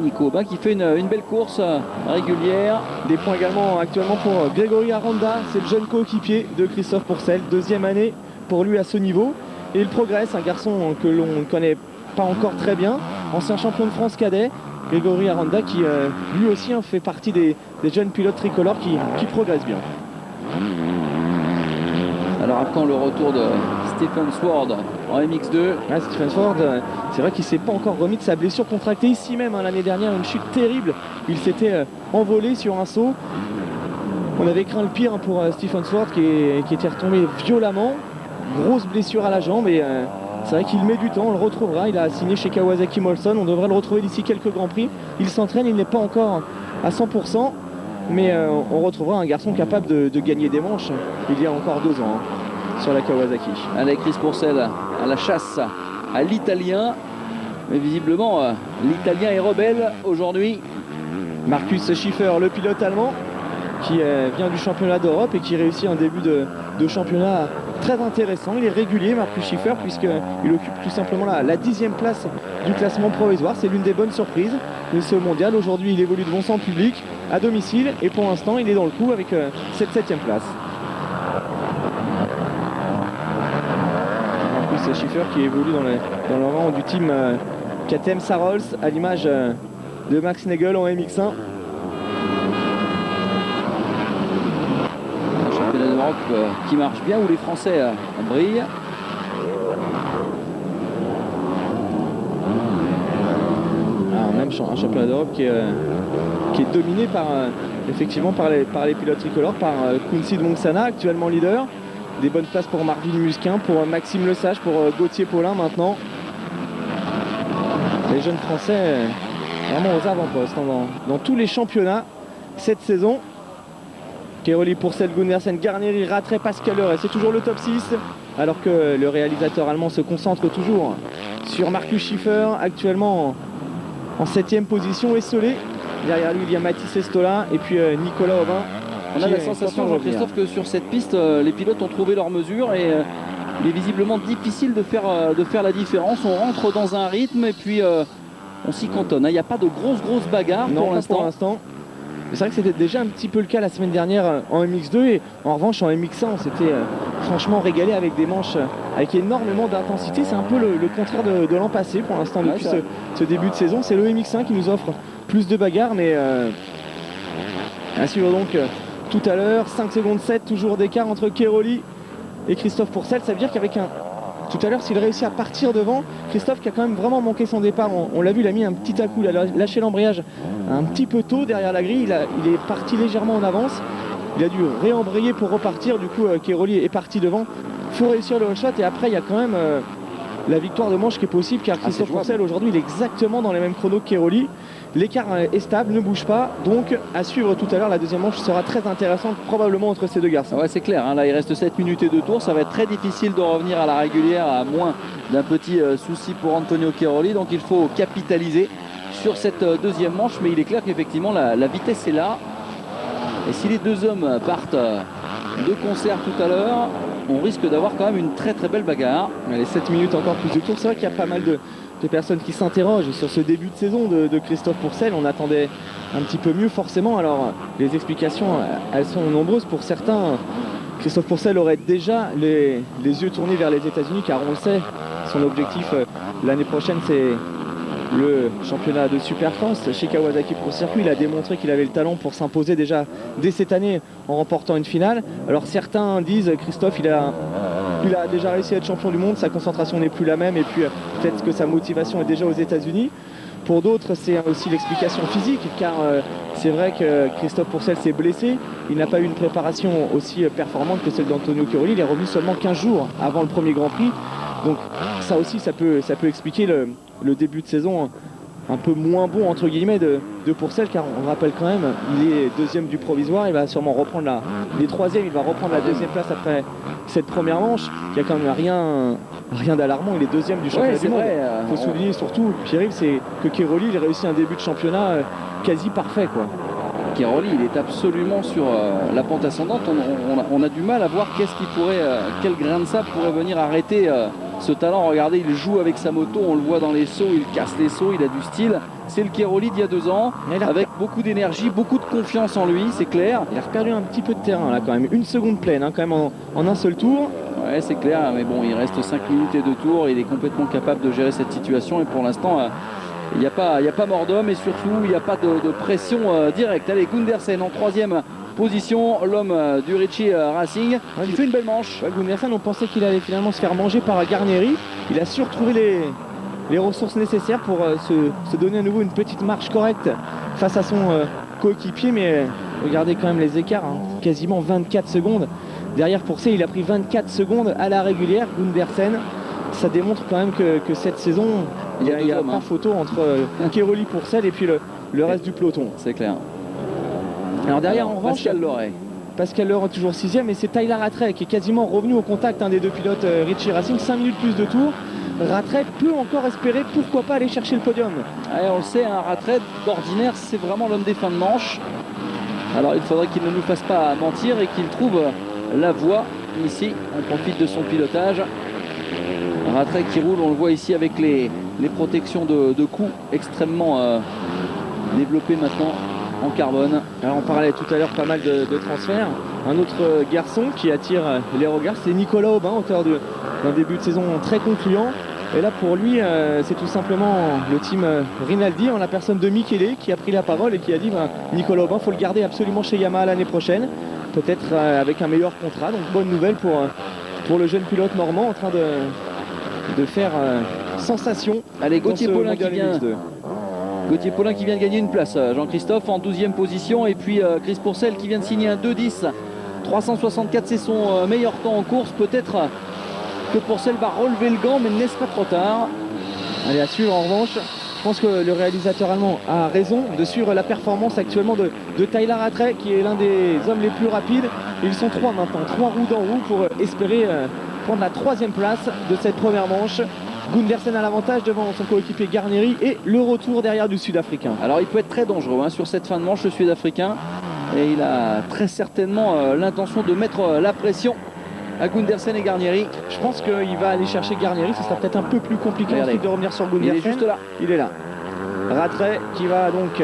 Nico Aubin qui fait une belle course régulière. Des points également actuellement pour Grégory Aranda, c'est le jeune coéquipier de Christophe Pourcel, 2e année pour lui à ce niveau. Et il progresse, un garçon que l'on ne connaît pas encore très bien, ancien champion de France cadet, Grégory Aranda, qui lui aussi fait partie des jeunes pilotes tricolores qui progressent bien. Alors à quand le retour de Stephen Sword en MX2? Stephen Sword, c'est vrai qu'il ne s'est pas encore remis de sa blessure contractée ici même l'année dernière, une chute terrible. Il s'était envolé sur un saut. On avait craint le pire pour Stephen Sword qui était retombé violemment. Grosse blessure à la jambe et c'est vrai qu'il met du temps, on le retrouvera. Il a signé chez Kawasaki Molson, on devrait le retrouver d'ici quelques grands prix. Il s'entraîne, il n'est pas encore à 100%, mais on retrouvera un garçon capable de gagner des manches il y a encore 2 ans sur la Kawasaki. Allez, Chris Pourcel à la chasse à l'italien, mais visiblement l'italien est rebelle aujourd'hui. Markus Schiffer, le pilote allemand, qui vient du championnat d'Europe et qui réussit un début de championnat très intéressant. Il est régulier, Markus Schiffer, puisqu'il occupe tout simplement la 10e place du classement provisoire. C'est l'une des bonnes surprises de ce mondial. Aujourd'hui, il évolue devant son public à domicile et pour l'instant, il est dans le coup avec cette 7e place. Markus Schiffer qui évolue dans le rang du team KTM Sarols, à l'image de Max Nagel en MX1. Qui marche bien, où les Français brillent. Même un championnat d'Europe qui est dominé effectivement par les pilotes tricolores, par Kunsi Mongsana, actuellement leader. Des bonnes places pour Marvin Musquin, pour Maxime Lesage, pour Gauthier Paulin maintenant. Les jeunes Français vraiment aux avant-postes dans tous les championnats cette saison. Keroli, Pourcel, Gundersen, Garneri, Rattray, Pascal Leuret, c'est toujours le top 6, alors que le réalisateur allemand se concentre toujours sur Markus Schiffer, actuellement en 7e position, esselé. Derrière lui, il y a Mathis Estola et puis Nicolas Aubin. On a la sensation, Jean-Christophe, que sur cette piste, les pilotes ont trouvé leur mesure et il est visiblement difficile de faire la différence. On rentre dans un rythme et puis on s'y cantonne. Il n'y a pas de grosses bagarres pour l'instant. C'est vrai que c'était déjà un petit peu le cas la semaine dernière en MX2 et en revanche en MX1 on s'était franchement régalé avec des manches avec énormément d'intensité. C'est un peu le contraire de l'an passé pour l'instant depuis ce début de saison. C'est le MX1 qui nous offre plus de bagarres, mais à suivre donc tout à l'heure. 5 secondes 7, toujours d'écart entre Keroli et Christophe Pourcel. Ça veut dire qu'avec tout à l'heure, s'il réussit à partir devant, Christophe qui a quand même vraiment manqué son départ, on l'a vu, il a mis un petit à-coup, il a lâché l'embrayage un petit peu tôt derrière la grille, il est parti légèrement en avance, il a dû réembrayer pour repartir, du coup Keroli est parti devant, il faut réussir le one-shot et après il y a quand même la victoire de manche qui est possible car Christophe Pourcel aujourd'hui il est exactement dans les mêmes chronos que Keroli. L'écart est stable, ne bouge pas, donc à suivre tout à l'heure, la deuxième manche sera très intéressante probablement entre ces deux garçons. Ouais, c'est clair, là il reste 7 minutes et 2 tours, ça va être très difficile de revenir à la régulière à moins d'un petit souci pour Antonio Keroli, donc il faut capitaliser sur cette deuxième manche, mais il est clair qu'effectivement la vitesse est là, et si les deux hommes partent de concert tout à l'heure, on risque d'avoir quand même une très belle bagarre. Les 7 minutes encore plus de tours, c'est vrai qu'il y a pas mal de personnes qui s'interrogent sur ce début de saison de Christophe Pourcel. On attendait un petit peu mieux forcément. Alors les explications elles sont nombreuses. Pour certains, Christophe Pourcel aurait déjà les yeux tournés vers les États-Unis car on le sait, son objectif l'année prochaine c'est le championnat de Supercross chez Kawasaki Pro Circuit. Il a démontré qu'il avait le talent pour s'imposer déjà dès cette année en remportant une finale. Alors certains disent Christophe il a déjà réussi à être champion du monde, sa concentration n'est plus la même et puis peut-être que sa motivation est déjà aux États-Unis. Pour d'autres c'est aussi l'explication physique car c'est vrai que Christophe Pourcel s'est blessé, il n'a pas eu une préparation aussi performante que celle d'Antonio Keroli, il est revenu seulement 15 jours avant le premier Grand Prix, donc ça aussi ça peut expliquer le début de saison un peu moins bon entre guillemets de Pourcel car on rappelle quand même il est deuxième du provisoire, il va sûrement reprendre il est troisième, il va reprendre la deuxième place après cette première manche. Il n'y a quand même rien d'alarmant, il est deuxième du championnat du monde. Il faut souligner surtout Pierre-Yves, c'est que Keroli il a réussi un début de championnat quasi parfait quoi. Keroli il est absolument sur la pente ascendante, on a du mal à voir quel grain de sable pourrait venir arrêter ce talent. Regardez, il joue avec sa moto, on le voit dans les sauts, il casse les sauts, il a du style. C'est le Keroli d'il y a 2 ans, avec beaucoup d'énergie, beaucoup de confiance en lui, c'est clair. Il a perdu un petit peu de terrain là quand même, 1 seconde pleine hein, quand même en un seul tour. Ouais, c'est clair, mais bon, il reste 5 minutes et 2 tours, il est complètement capable de gérer cette situation et pour l'instant, il n'y a pas mort d'homme et surtout, il n'y a pas de pression directe. Allez, Gundersen en 3e position, l'homme du Ricci Racing, il fait une belle manche. Ouais, Gundersen, on pensait qu'il allait finalement se faire manger par Garnieri. Il a su retrouver les ressources nécessaires pour se donner à nouveau une petite marche correcte face à son coéquipier, mais regardez quand même les écarts, hein. Quasiment 24 secondes. Derrière Pourcel, il a pris 24 secondes à la régulière, Gundersen. Ça démontre quand même que cette saison, il n'y a pas photo entre Keroli, Pourcel et puis le reste du peloton. C'est clair. Alors derrière, en revanche, Pascal Loret toujours 6e, et c'est Tyler Rattray qui est quasiment revenu au contact des 2 pilotes Ricci Racing. 5 minutes plus de tour. Rattray peut encore espérer, pourquoi pas aller chercher le podium. Ouais, on le sait, un Rattray d'ordinaire, c'est vraiment l'homme des fins de manche. Alors il faudrait qu'il ne nous fasse pas mentir et qu'il trouve la voie ici. On profite de son pilotage. Rattray qui roule, on le voit ici avec les protections de cou extrêmement développées maintenant en carbone. Alors on parlait tout à l'heure pas mal de transferts. Un autre garçon qui attire les regards, c'est Nicolas Aubin, auteur d'un début de saison très concluant. Et là pour lui, c'est tout simplement le team Rinaldi en la personne de Michele qui a pris la parole et qui a dit Nicolas Aubin, il faut le garder absolument chez Yamaha l'année prochaine, peut-être avec un meilleur contrat. Donc bonne nouvelle pour le jeune pilote normand en train de faire sensation. Allez, Gauthier Paulin qui vient de gagner une place, Jean-Christophe en 12e position, et puis Chris Pourcel qui vient de signer un 2:10 364, c'est son meilleur temps en course. Peut-être que Pourcel va relever le gant, mais n'est-ce pas trop tard? Allez, à suivre en revanche. Je pense que le réalisateur allemand a raison de suivre la performance actuellement de Tyler Rattray, qui est l'un des hommes les plus rapides. Ils sont 3 maintenant, 3 roues dans roue pour espérer prendre la 3e place de cette première manche. Gundersen a l'avantage devant son coéquipier Garnieri et le retour derrière du Sud-Africain. Alors il peut être très dangereux sur cette fin de manche, le Sud-Africain, et il a très certainement l'intention de mettre la pression à Gundersen et Garnieri. Je pense qu'il va aller chercher Garnieri, ce sera peut-être un peu plus compliqué ensuite de revenir sur Gundersen. Il est juste là. Il est là. Rattray qui va donc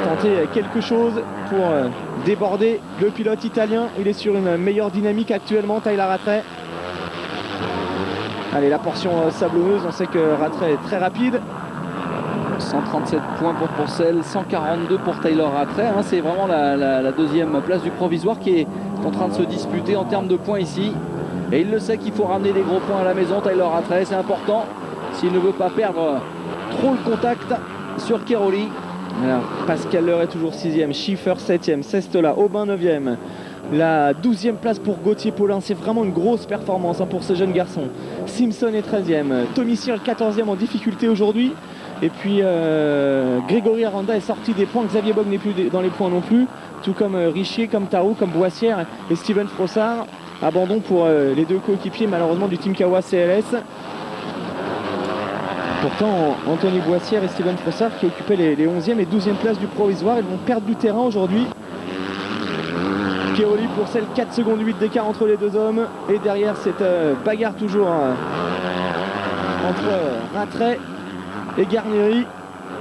tenter quelque chose pour déborder le pilote italien. Il est sur une meilleure dynamique actuellement, Tyler Rattray. Allez, la portion sablonneuse, on sait que Rattray est très rapide. 137 points pour Pourcel, 142 pour Tyler Rattray. C'est vraiment la 2e place du provisoire qui est en train de se disputer en termes de points ici. Et il le sait qu'il faut ramener des gros points à la maison, Tyler Rattray, c'est important. S'il ne veut pas perdre trop le contact sur Keroli. Alors, Pascal Loret est toujours 6e, Schiffer 7e, Sestola, Aubin 9e. La 12e place pour Gauthier Paulin, c'est vraiment une grosse performance pour ce jeune garçon. Simpson est 13e, Tommy Searle 14e en difficulté aujourd'hui. Et puis Grégory Aranda est sorti des points, Xavier Bogue n'est plus dans les points non plus. Tout comme Richier, comme Tarou, comme Boissière et Steven Frossard. Abandon pour les 2 coéquipiers malheureusement du Team Kawa CLS. Pourtant Anthony Boissière et Steven Frossard qui occupaient les 11e et 12e places du provisoire, ils vont perdre du terrain aujourd'hui. Keroli, Pourcel, 4 secondes 8 d'écart entre les 2 hommes. Et derrière cette bagarre toujours entre Rattray et Garnieri.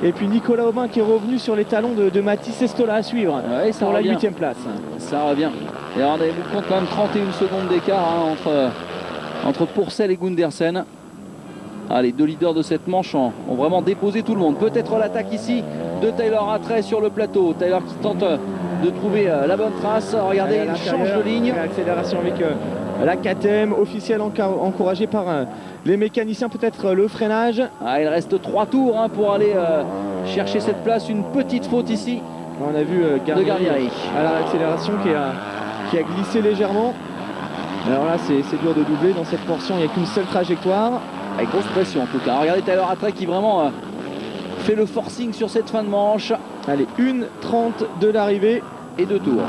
Et puis Nicolas Aubin qui est revenu sur les talons de Mathis Estola à suivre pour la 8e place. Ça revient. Et alors on avait compte quand même 31 secondes d'écart entre Pourcel et Gundersen. Les 2 leaders de cette manche ont vraiment déposé tout le monde. Peut-être l'attaque ici de Tyler Rattray sur le plateau. Tyler qui tente de trouver la bonne trace. Regardez, il change de ligne. Accélération avec la KTM, officielle encouragée par les mécaniciens, peut-être le freinage. Il reste 3 tours pour aller chercher cette place. Une petite faute ici. On a vu Garnieri à l'accélération qui a glissé légèrement. Alors là, c'est dur de doubler dans cette portion. Il n'y a qu'une seule trajectoire. Avec grosse pression en tout cas. Regardez Tyler Rattray qui vraiment fait le forcing sur cette fin de manche. Allez, 1:30 de l'arrivée et 2 tours.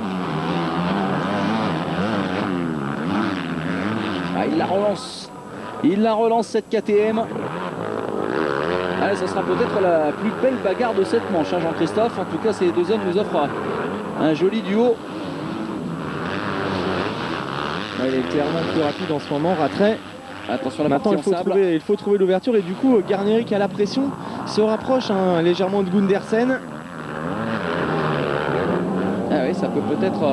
Il la relance. Il la relance cette KTM. Ce sera peut-être la plus belle bagarre de cette manche, Jean-Christophe. En tout cas, ces 2 hommes nous offrent un joli duo. Il est clairement plus rapide en ce moment, Rattray. Attention à la Maintenant partie en sable. il faut trouver l'ouverture et du coup Garneri qui a la pression se rapproche légèrement de Gundersen. Ah oui, ça peut peut-être...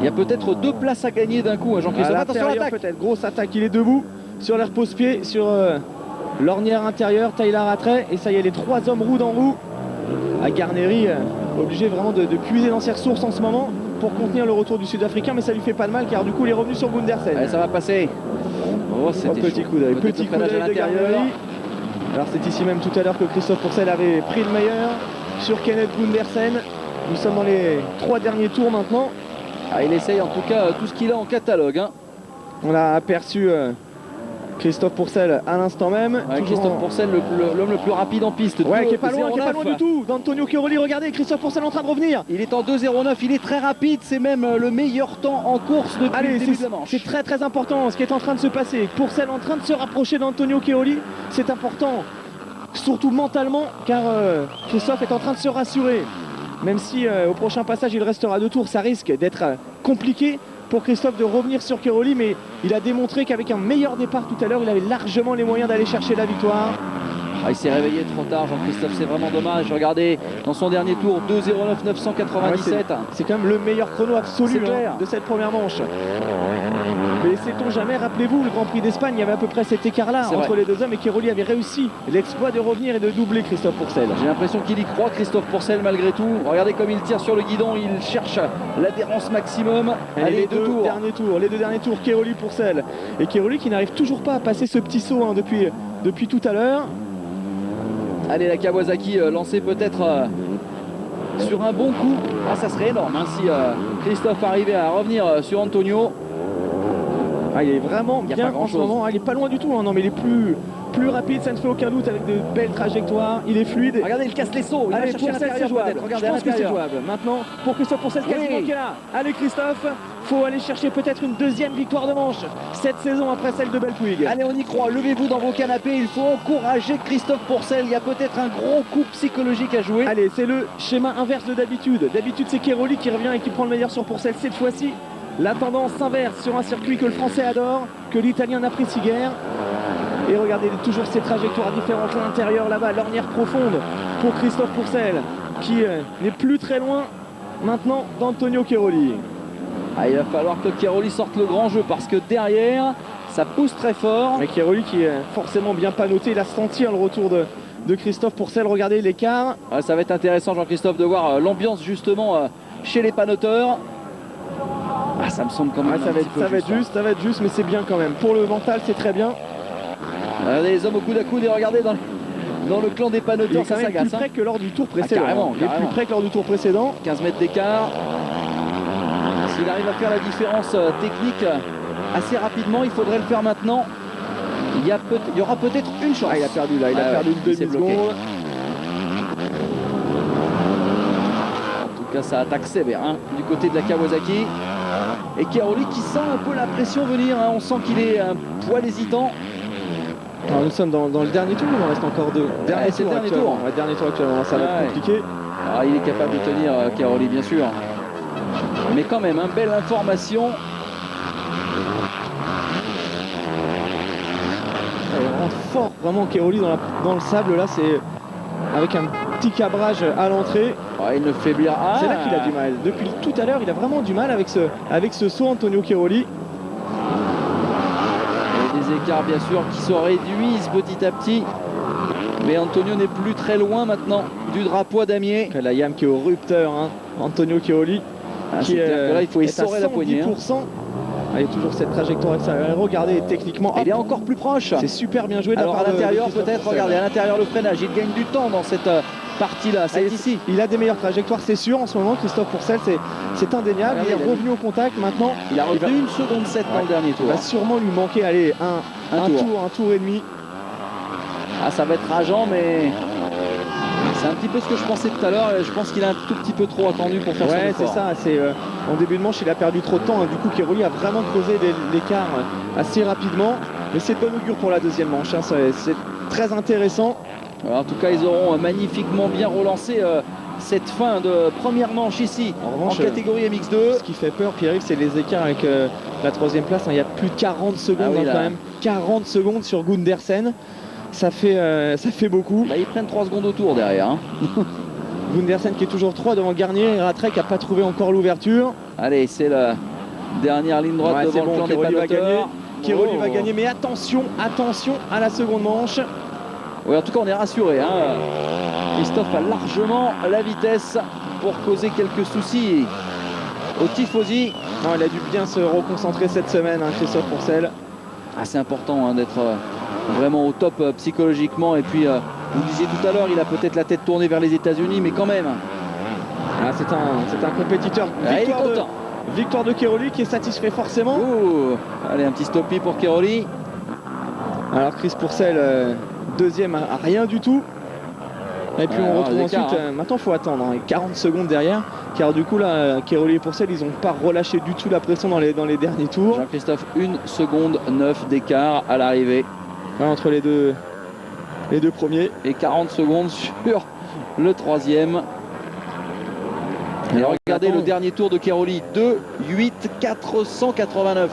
il y a peut-être 2 places à gagner d'un coup, Jean-Christophe. Attention à l'attaque. Peut-être, grosse attaque, il est debout sur l'air pose-pied, sur l'ornière intérieure, Tyler Rattray. Et ça y est, les 3 hommes roue dans roue. À Garneri, obligé vraiment de puiser dans ses ressources en ce moment pour contenir le retour du Sud-Africain, mais ça lui fait pas de mal car du coup il est revenu sur Gundersen. Allez, ça va passer. Oh, c'était petit coup d'œil, petit coup d'œil de Garneri. Alors c'est ici même tout à l'heure que Christophe Pourcel avait pris le meilleur sur Kenneth Gundersen. Nous sommes dans les 3 derniers tours maintenant. Ah, il essaye en tout cas tout ce qu'il a en catalogue. On a aperçu Christophe Pourcel à l'instant même. Ouais, Christophe Pourcel, l'homme le plus rapide en piste. Ouais, qui est pas loin du tout d'Antonio Cairoli. Regardez, Christophe Pourcel en train de revenir. Il est en 2,09, il est très rapide. C'est même le meilleur temps en course depuis le début de la manche. C'est très très important ce qui est en train de se passer. Pourcel en train de se rapprocher d'Antonio Cairoli. C'est important, surtout mentalement, car Christophe est en train de se rassurer. Même si au prochain passage il restera 2 tours, ça risque d'être compliqué pour Christophe de revenir sur Cairoli, mais il a démontré qu'avec un meilleur départ tout à l'heure, il avait largement les moyens d'aller chercher la victoire. Ah, il s'est réveillé trop tard, Jean-Christophe, c'est vraiment dommage. Regardez, dans son dernier tour, 2,09 997. C'est quand même le meilleur chrono absolu de cette première manche. Mais sait-on jamais, rappelez-vous, le Grand Prix d'Espagne, il y avait à peu près cet écart-là entre les 2 hommes et Cairoli avait réussi l'exploit de revenir et de doubler Christophe Pourcel. J'ai l'impression qu'il y croit, Christophe Pourcel, malgré tout. Regardez comme il tire sur le guidon, il cherche l'adhérence maximum. Allez, les 2 derniers tours, Cairoli, Pourcel. Et Cairoli qui n'arrive toujours pas à passer ce petit saut depuis tout à l'heure. Allez, la Kawasaki lancée peut-être sur un bon coup. Ah, ça serait énorme si Christophe arrivait à revenir sur Antonio. Ah, il est vraiment bien en ce moment. Il est pas loin du tout. Non, mais il est plus rapide, ça ne fait aucun doute, avec de belles trajectoires. Il est fluide. Regardez, il casse les sauts. Il va chercher à l'intérieur peut-être. Regardez, je pense que c'est jouable. Maintenant, pour Christophe Pourcel, quasiment qui est là. Allez, Christophe, faut aller chercher peut-être une 2e victoire de manche cette saison après celle de Belpuig. Allez, on y croit. Levez-vous dans vos canapés. Il faut encourager Christophe Pourcel. Il y a peut-être un gros coup psychologique à jouer. Allez, c'est le schéma inverse de d'habitude. D'habitude, c'est Cairoli qui revient et qui prend le meilleur sur Pourcel. Cette fois-ci, la tendance s'inverse sur un circuit que le Français adore, que l'Italien n'apprécie guère. Et regardez toujours ces trajectoires différentes à l'intérieur là-bas, l'ornière profonde pour Christophe Pourcel qui n'est plus très loin maintenant d'Antonio Cairoli. Ah, il va falloir que Cairoli sorte le grand jeu parce que derrière ça pousse très fort. Mais Cairoli qui est forcément bien pas noté, il a senti le retour de Christophe Pourcel. Regardez l'écart. Ah, ça va être intéressant, Jean-Christophe, de voir l'ambiance justement chez les panoteurs. Ah, ça me semble quand même ça va être juste, mais c'est bien quand même. Pour le mental, c'est très bien. Regardez les hommes au coude à coude et regardez dans le clan des panoteurs, ça s'agace. Plus près que lors du tour précédent. Carrément. Plus près que lors du tour précédent. 15 mètres d'écart. S'il arrive à faire la différence technique assez rapidement, il faudrait le faire maintenant. Il y aura peut-être une chance. Ah, il a perdu là, il a perdu une demi-seconde. En tout cas, ça attaque sévère du côté de la Kawasaki. Et Cairoli qui sent un peu la pression venir. On sent qu'il est un poil hésitant. Alors nous sommes dans le dernier tour, il en reste encore 2. Dernier tour actuellement. Dernier tour actuellement, ça va être compliqué. Alors, il est capable de tenir Cairoli, bien sûr. Mais quand même, belle information. Il rentre fort vraiment Cairoli dans le sable. Là, c'est avec un petit cabrage à l'entrée. Il ne faiblira. C'est là qu'il a du mal. Depuis tout à l'heure, il a vraiment du mal avec ce saut, Antonio Cairoli. Des écarts bien sûr qui se réduisent petit à petit, mais Antonio n'est plus très loin maintenant du drapeau à damier. La Yam qui est au rupteur, Antonio Cairoli. Là il faut essorer la poignée. Il y a toujours cette trajectoire extérieure. Regardez techniquement. Il est encore plus proche. C'est super bien joué. Alors à l'intérieur peut-être, regardez à l'intérieur le freinage. Il gagne du temps dans cette partie-là. C'est ici. Il a des meilleures trajectoires, c'est sûr en ce moment. Christophe Pourcel, c'est indéniable. Il est revenu au contact maintenant. Il a retenu 1 seconde 7 dans le dernier tour. Il va sûrement lui manquer un tour et demi. Ah, ça va être rageant, mais c'est un petit peu ce que je pensais tout à l'heure. Je pense qu'il a un tout petit peu trop attendu pour faire son effort. C'est ça. En début de manche, il a perdu trop de temps. Du coup, Cairoli a vraiment creusé l'écart assez rapidement. Mais c'est de bon augure pour la deuxième manche. C'est très intéressant. Alors, en tout cas, ils auront magnifiquement bien relancé cette fin de première manche ici en catégorie MX2. Ce qui fait peur, Pierre-Yves, c'est les écarts avec la troisième place. Il y a plus de 40 secondes oui, quand même. 40 secondes sur Gundersen. Ça fait beaucoup. Ils prennent 3 secondes au tour derrière. Hein. Gundersen qui est toujours 3 devant Garnier. Et Ratrec n'a pas trouvé encore l'ouverture. Allez, c'est la dernière ligne droite devant le plan des panneaux. Kiroli va gagner, mais attention à la seconde manche. Oui, en tout cas, on est rassuré. Hein. Christophe a largement la vitesse pour causer quelques soucis aux tifosi. Non, il a dû bien se reconcentrer cette semaine, hein, Christophe Pourcel. C'est important hein, d'être vraiment au top psychologiquement. Et puis, vous disiez tout à l'heure, il a peut-être la tête tournée vers les États-Unis, mais quand même. C'est un compétiteur. Victoire de Kiroli qui est satisfait forcément. Allez, un petit stoppie pour Kiroli. Alors Chris Pourcel, deuxième à rien du tout. Et puis on retrouve ensuite, maintenant il faut attendre, 40 secondes derrière, car du coup là, Kiroli et Pourcel, ils n'ont pas relâché du tout la pression dans les derniers tours. Jean-Christophe, 1 seconde 9 d'écart à l'arrivée. Entre les deux premiers. Et 40 secondes sur le troisième. Et regardez le dernier tour de Kiroli, 2-8-489.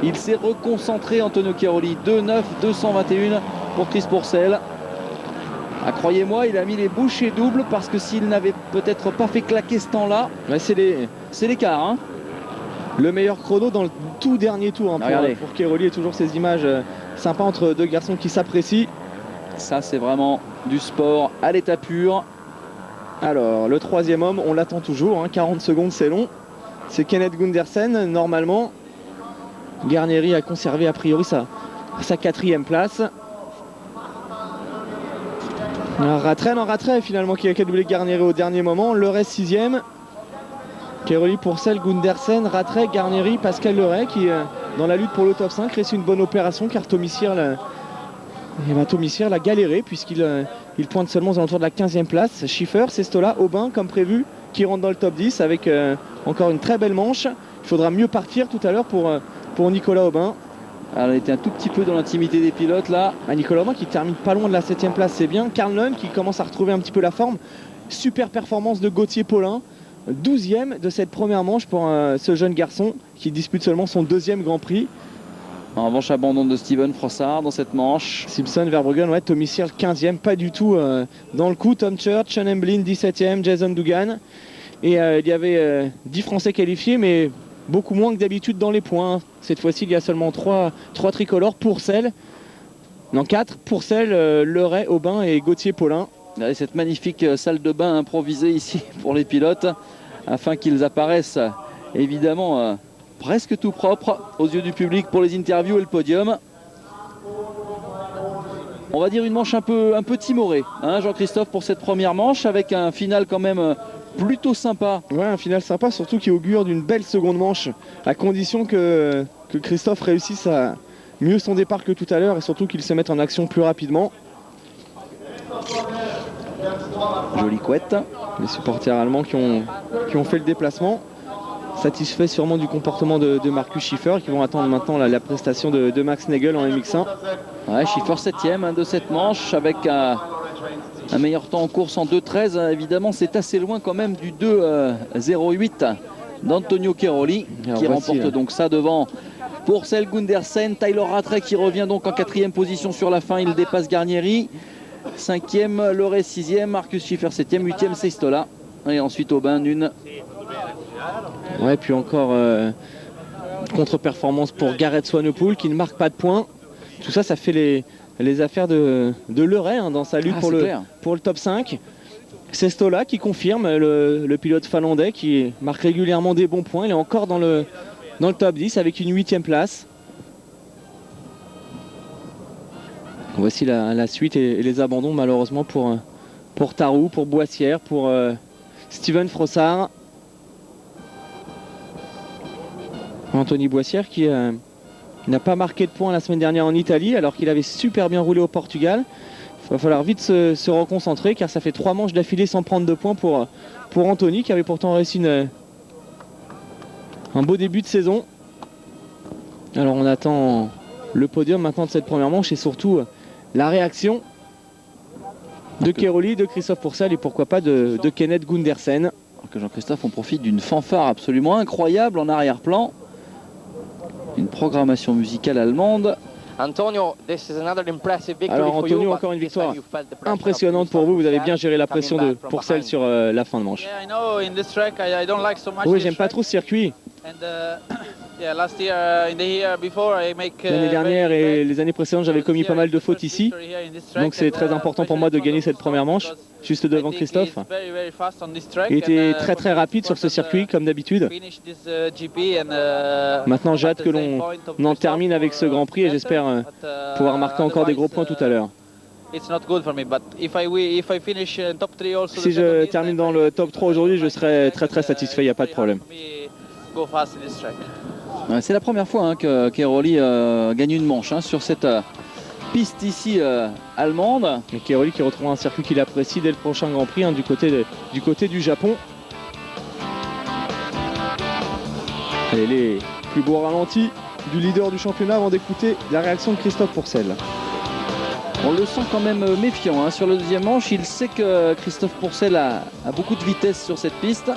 Il s'est reconcentré, Antonio Kiroli, 2-9-221 pour Chris Pourcel. Croyez-moi, il a mis les bouchées doubles parce que s'il n'avait peut-être pas fait claquer ce temps-là, c'est l'écart. Hein. Le meilleur chrono dans le tout dernier tour hein, pour Kiroli, et toujours ces images sympas entre deux garçons qui s'apprécient. Ça, c'est vraiment du sport à l'état pur. Alors, le troisième homme, on l'attend toujours, 40 secondes c'est long. C'est Kenneth Gundersen, normalement. Garnieri a conservé a priori sa quatrième place. Ratrec finalement qui a doublé Garnieri au dernier moment. Leray 6e. Kiroli, Pourcel, Gundersen, Ratrec, Garnieri, Pascal Leray qui dans la lutte pour le top 5 réussit une bonne opération car Tommy Searle l'a galéré puisqu'il pointe seulement aux alentours de la 15e place. Schiffer, Sestola, Aubin comme prévu qui rentre dans le top 10 avec encore une très belle manche. Il faudra mieux partir tout à l'heure pour Nicolas Aubin. Alors, on était un tout petit peu dans l'intimité des pilotes là. Nicolas Aubin qui termine pas loin de la 7e place, c'est bien. Karl Lund qui commence à retrouver un petit peu la forme. Super performance de Gauthier Paulin. 12e de cette première manche pour ce jeune garçon qui dispute seulement son 2e Grand Prix. En revanche, abandon de Steven Frossard dans cette manche. Simpson, Verbruggen, Tommy Searle 15e, pas du tout dans le coup. Tom Church, Sean Emblin 17e, Jason Dugan. Et il y avait 10 Français qualifiés, mais beaucoup moins que d'habitude dans les points. Cette fois-ci, il y a seulement 3 tricolores, Pourcel. Non, 4, Pourcel, Leray, Aubin et Gauthier Paulin. Regardez cette magnifique salle de bain improvisée ici pour les pilotes, afin qu'ils apparaissent évidemment presque tout propres aux yeux du public pour les interviews et le podium. On va dire une manche un peu timorée, hein, Jean-Christophe, pour cette première manche, avec un final quand même plutôt sympa. Ouais, un final sympa, surtout qui augure d'une belle seconde manche, à condition que Christophe réussisse à mieux son départ que tout à l'heure et surtout qu'il se mette en action plus rapidement. Jolie couette. Les supporters allemands qui ont fait le déplacement, satisfaits sûrement du comportement de Markus Schiffer, qui vont attendre maintenant la prestation de Max Nagel en MX1. Ouais, Schiffer 7e de cette manche avec un meilleur temps en course en 2.13. Évidemment, c'est assez loin quand même du 2.08 d'Antonio Kiroli qui remporte donc ça devant Pourcel, Gundersen. Tyler Ratrec qui revient donc en 4e position sur la fin. Il dépasse Garnieri. 5e, Leray 6e, Markus Schiffer 7e, 8e, Sestola. Et ensuite Aubin, Nune. Ouais, puis encore contre-performance pour Gareth Swanepoel qui ne marque pas de points. Tout ça, ça fait les affaires de Leray dans sa lutte pour le top 5. Sestola qui confirme, le pilote finlandais qui marque régulièrement des bons points. Il est encore dans le top 10 avec une 8e place. Voici la suite et les abandons malheureusement pour Tarou, pour Boissière, pour Steven Frossard. Anthony Boissière qui n'a pas marqué de points la semaine dernière en Italie alors qu'il avait super bien roulé au Portugal. Il va falloir vite se reconcentrer car ça fait 3 manches d'affilée sans prendre de points pour Anthony qui avait pourtant réussi un beau début de saison. Alors on attend le podium maintenant de cette première manche et surtout la réaction de Kiroli, de Christophe Pourcel et pourquoi pas de Kenneth Gundersen. Alors que Jean-Christophe, on profite d'une fanfare absolument incroyable en arrière-plan. Une programmation musicale allemande. Antonio, this is another impressive victory Alors for you, Antonio, but encore une this victoire time you felt the pressure impressionnante of pour vous. Vous avez bien géré la coming pression de back from Pourcel behind. sur la fin de manche. Yeah, I know in this track I don't like so much Oui, this j'aime pas track. trop ce circuit. And yeah, last year in the year before I make L'année dernière very et bad. les années précédentes, j'avais commis pas mal de fautes ici. Donc c'est très important pour moi de gagner cette première manche, juste devant Christophe. Il était très très rapide sur ce circuit, comme d'habitude. Maintenant, j'ai hâte que l'on en termine avec ce Grand Prix et j'espère pouvoir marquer encore des gros points tout à l'heure. Si je termine dans le top 3 aujourd'hui, je serai très très satisfait, il n'y a pas de problème. C'est la première fois que Cairoli gagne une manche sur cette piste ici allemande. Et Cairoli qui retrouve un circuit qu'il apprécie dès le prochain Grand Prix du côté du Japon. Et les plus beaux ralentis du leader du championnat avant d'écouter la réaction de Christophe Pourcel. On le sent quand même méfiant sur le deuxième manche. Il sait que Christophe Pourcel a beaucoup de vitesse sur cette piste.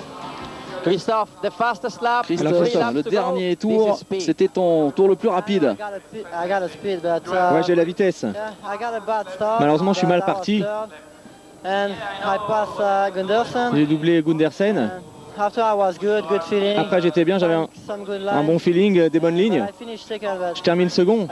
Christophe, the fastest lap. Christophe, le dernier tour, c'était ton tour le plus rapide. Ouais, j'ai la vitesse. Malheureusement, je suis mal parti. J'ai doublé Gundersen. Après, j'étais bien, j'avais un bon feeling, des bonnes lignes. Je termine second.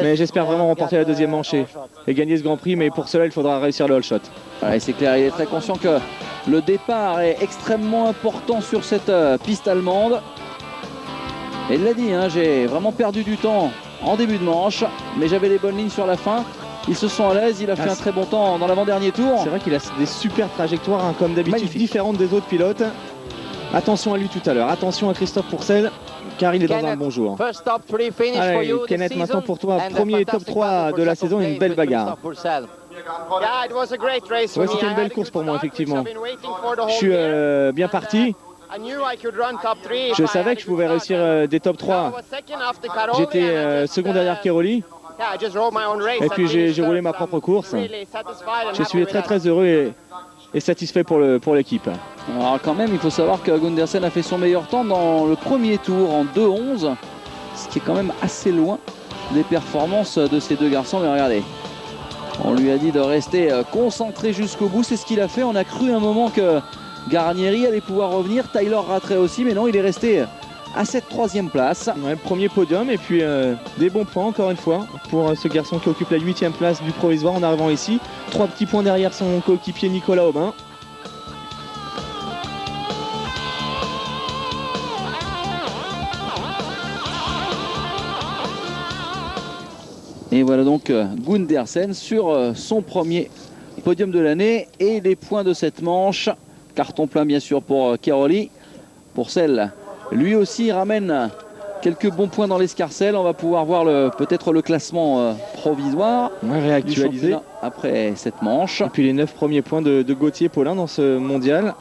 Mais j'espère vraiment remporter la deuxième manche et gagner ce Grand Prix. Mais pour cela, il faudra réussir le all shot. Ouais, c'est clair, il est très conscient que le départ est extrêmement important sur cette piste allemande. Et il l'a dit, j'ai vraiment perdu du temps en début de manche, mais j'avais les bonnes lignes sur la fin. Ils se sont à l'aise, il a fait un très bon temps dans l'avant-dernier tour. C'est vrai qu'il a des super trajectoires, comme d'habitude, différentes des autres pilotes. Attention à lui tout à l'heure, attention à Christophe Pourcel, car il est dans un bon jour. Allez, Kenneth, maintenant pour toi, premier top 3 de la saison et une belle bagarre. Ouais, c'était une belle course pour moi, effectivement. Je suis bien parti. Je savais que je pouvais réussir des top 3. J'étais second derrière Cairoli. Et puis j'ai roulé ma propre course. Je suis très très heureux et satisfait pour l'équipe. Alors quand même, il faut savoir que Gundersen a fait son meilleur temps dans le premier tour en 2:11, ce qui est quand même assez loin des performances de ces deux garçons. Mais regardez, on lui a dit de rester concentré jusqu'au bout, c'est ce qu'il a fait. On a cru un moment que Garnieri allait pouvoir revenir, Tyler Rattray aussi, mais non, il est resté à cette troisième place. Ouais, premier podium et puis des bons points encore une fois pour ce garçon qui occupe la 8e place du provisoire en arrivant ici. 3 petits points derrière son coéquipier Nicolas Aubin. Et voilà donc Gundersen sur son premier podium de l'année et les points de cette manche. Carton plein bien sûr pour Cairoli. Pourcel, lui aussi ramène quelques bons points dans l'escarcelle. On va pouvoir voir peut-être le classement provisoire réactualisé après cette manche. Et puis les 9 premiers points de Gauthier Paulin dans ce mondial.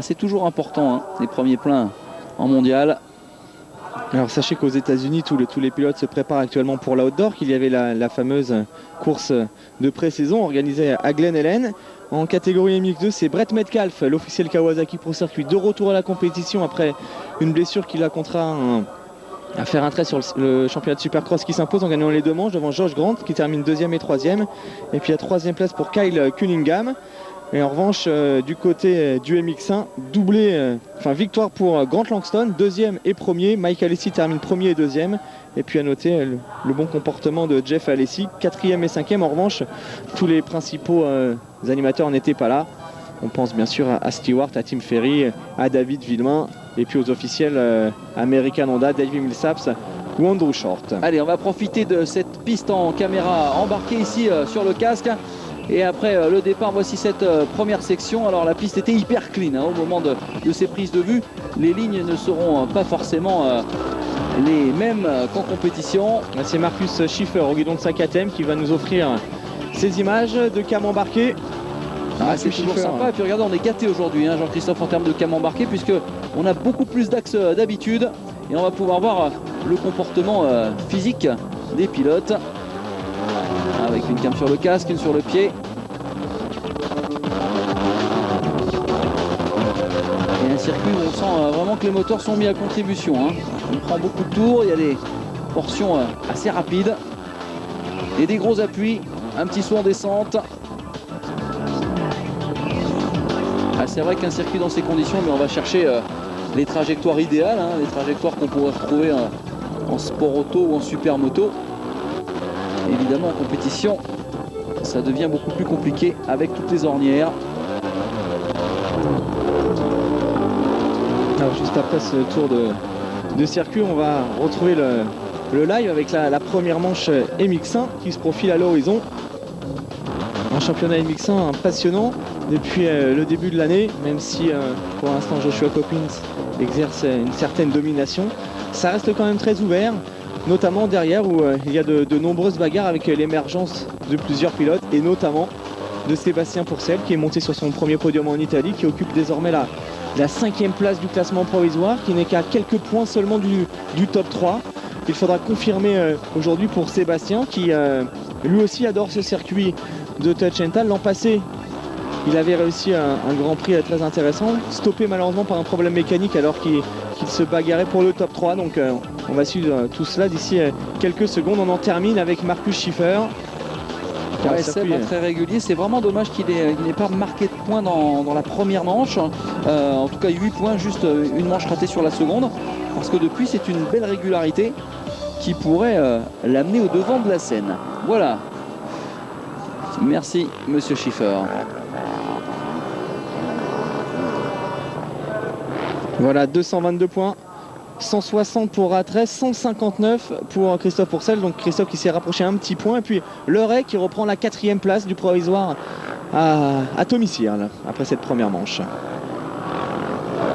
C'est toujours important les premiers points en mondial. Alors sachez qu'aux États-Unis tous les pilotes se préparent actuellement pour l'outdoor, qu'il y avait la fameuse course de pré-saison organisée à Glen Helen. En catégorie MX2, c'est Brett Metcalf, l'officiel Kawasaki Pro Circuit, de retour à la compétition après une blessure qui l'a contraint à faire un trait sur le championnat de Supercross, qui s'impose en gagnant les 2 manches devant Josh Grant qui termine 2e et 3e. Et puis la 3e place pour Kyle Cunningham. Et en revanche, du côté du MX1, victoire pour Grant Langston, 2e et 1er. Mike Alessi termine 1er et 2e. Et puis à noter le bon comportement de Jeff Alessi, 4e et 5e. En revanche, tous les principaux animateurs n'étaient pas là. On pense bien sûr à Stewart, à Tim Ferry, à David Villemain. Et puis aux officiels American Honda, David Millsaps ou Andrew Short. Allez, on va profiter de cette piste en caméra embarquée ici sur le casque. Et après le départ, voici cette première section. Alors la piste était hyper clean au moment de ces prises de vue. Les lignes ne seront pas forcément les mêmes qu'en compétition. C'est Marcus Schiffer au guidon de sa KTM qui va nous offrir ces images de cam embarqué. C'est toujours sympa. Et puis regardez, on est gâté aujourd'hui, Jean-Christophe, en termes de cam embarqué, puisque on a beaucoup plus d'axes d'habitude. Et on va pouvoir voir le comportement physique des pilotes. Avec une cam sur le casque, une sur le pied. Et un circuit circuit où on sent vraiment que les moteurs sont mis à contribution. Hein. On prend beaucoup de tours, il y a des portions assez rapides et des gros appuis, un petit saut en descente. Ah, c'est vrai qu'un circuit dans ces conditions, mais on va chercher les trajectoires idéales, hein, les trajectoires qu'on pourrait retrouver en sport auto ou en supermoto. Évidemment, en compétition, ça devient beaucoup plus compliqué avec toutes les ornières. Alors, juste après ce tour de circuit, on va retrouver le live avec la première manche MX1 qui se profile à l'horizon. Un championnat MX1 passionnant depuis le début de l'année, même si pour l'instant Joshua Coppins exerce une certaine domination. Ça reste quand même très ouvert, notamment derrière où il y a de nombreuses bagarres avec l'émergence de plusieurs pilotes et notamment de Sébastien Pourcel qui est monté sur son premier podium en Italie, qui occupe désormais la 5e place du classement provisoire, qui n'est qu'à quelques points seulement du top 3. Il faudra confirmer aujourd'hui pour Sébastien qui lui aussi adore ce circuit de Touch and Tal. L'an passé, il avait réussi un Grand Prix très intéressant, stoppé malheureusement par un problème mécanique alors qu'il se bagarrait pour le top 3. Donc on va suivre tout cela d'ici quelques secondes. On en termine avec Marcus Schiffer. Ouais, Seb, très régulier. C'est vraiment dommage qu'il n'ait pas marqué de points dans la première manche. En tout cas 8 points, juste une manche ratée sur la seconde. Parce que depuis, c'est une belle régularité qui pourrait l'amener au devant de la scène. Voilà. Merci Monsieur Schiffer. Voilà, 222 points. 160 pour Rattray, 159 pour Christophe Pourcel. Donc Christophe qui s'est rapproché un petit point. Et puis Leray qui reprend la 4e place du provisoire à Tommy Searle après cette première manche.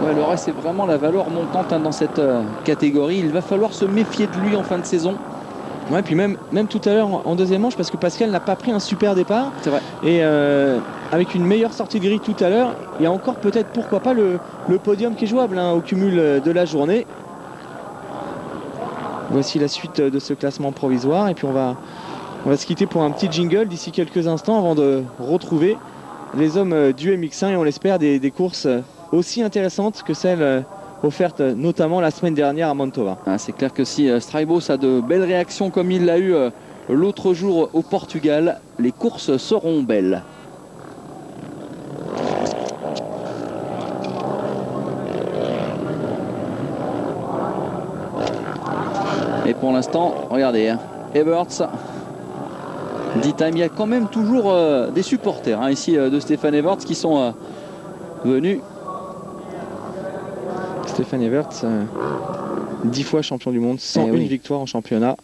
Ouais, Leray, c'est vraiment la valeur montante dans cette catégorie. Il va falloir se méfier de lui en fin de saison. Ouais, puis même tout à l'heure en deuxième manche, parce que Pascal n'a pas pris un super départ. C'est vrai. Et avec une meilleure sortie de grille tout à l'heure, il y a encore peut-être, pourquoi pas, le podium qui est jouable au cumul de la journée. Voici la suite de ce classement provisoire. Et puis on va se quitter pour un petit jingle d'ici quelques instants avant de retrouver les hommes du MX1 et on l'espère des courses aussi intéressantes que celles offerte notamment la semaine dernière à Mantova. Ah, c'est clair que si Straibos a de belles réactions comme il l'a eu l'autre jour au Portugal, les courses seront belles. Et pour l'instant, regardez, hein, Everts, 10 time, il y a quand même toujours des supporters ici de Stéphane Everts qui sont venus. Stéphane Everts, 10 fois champion du monde, 101 victoires en championnat.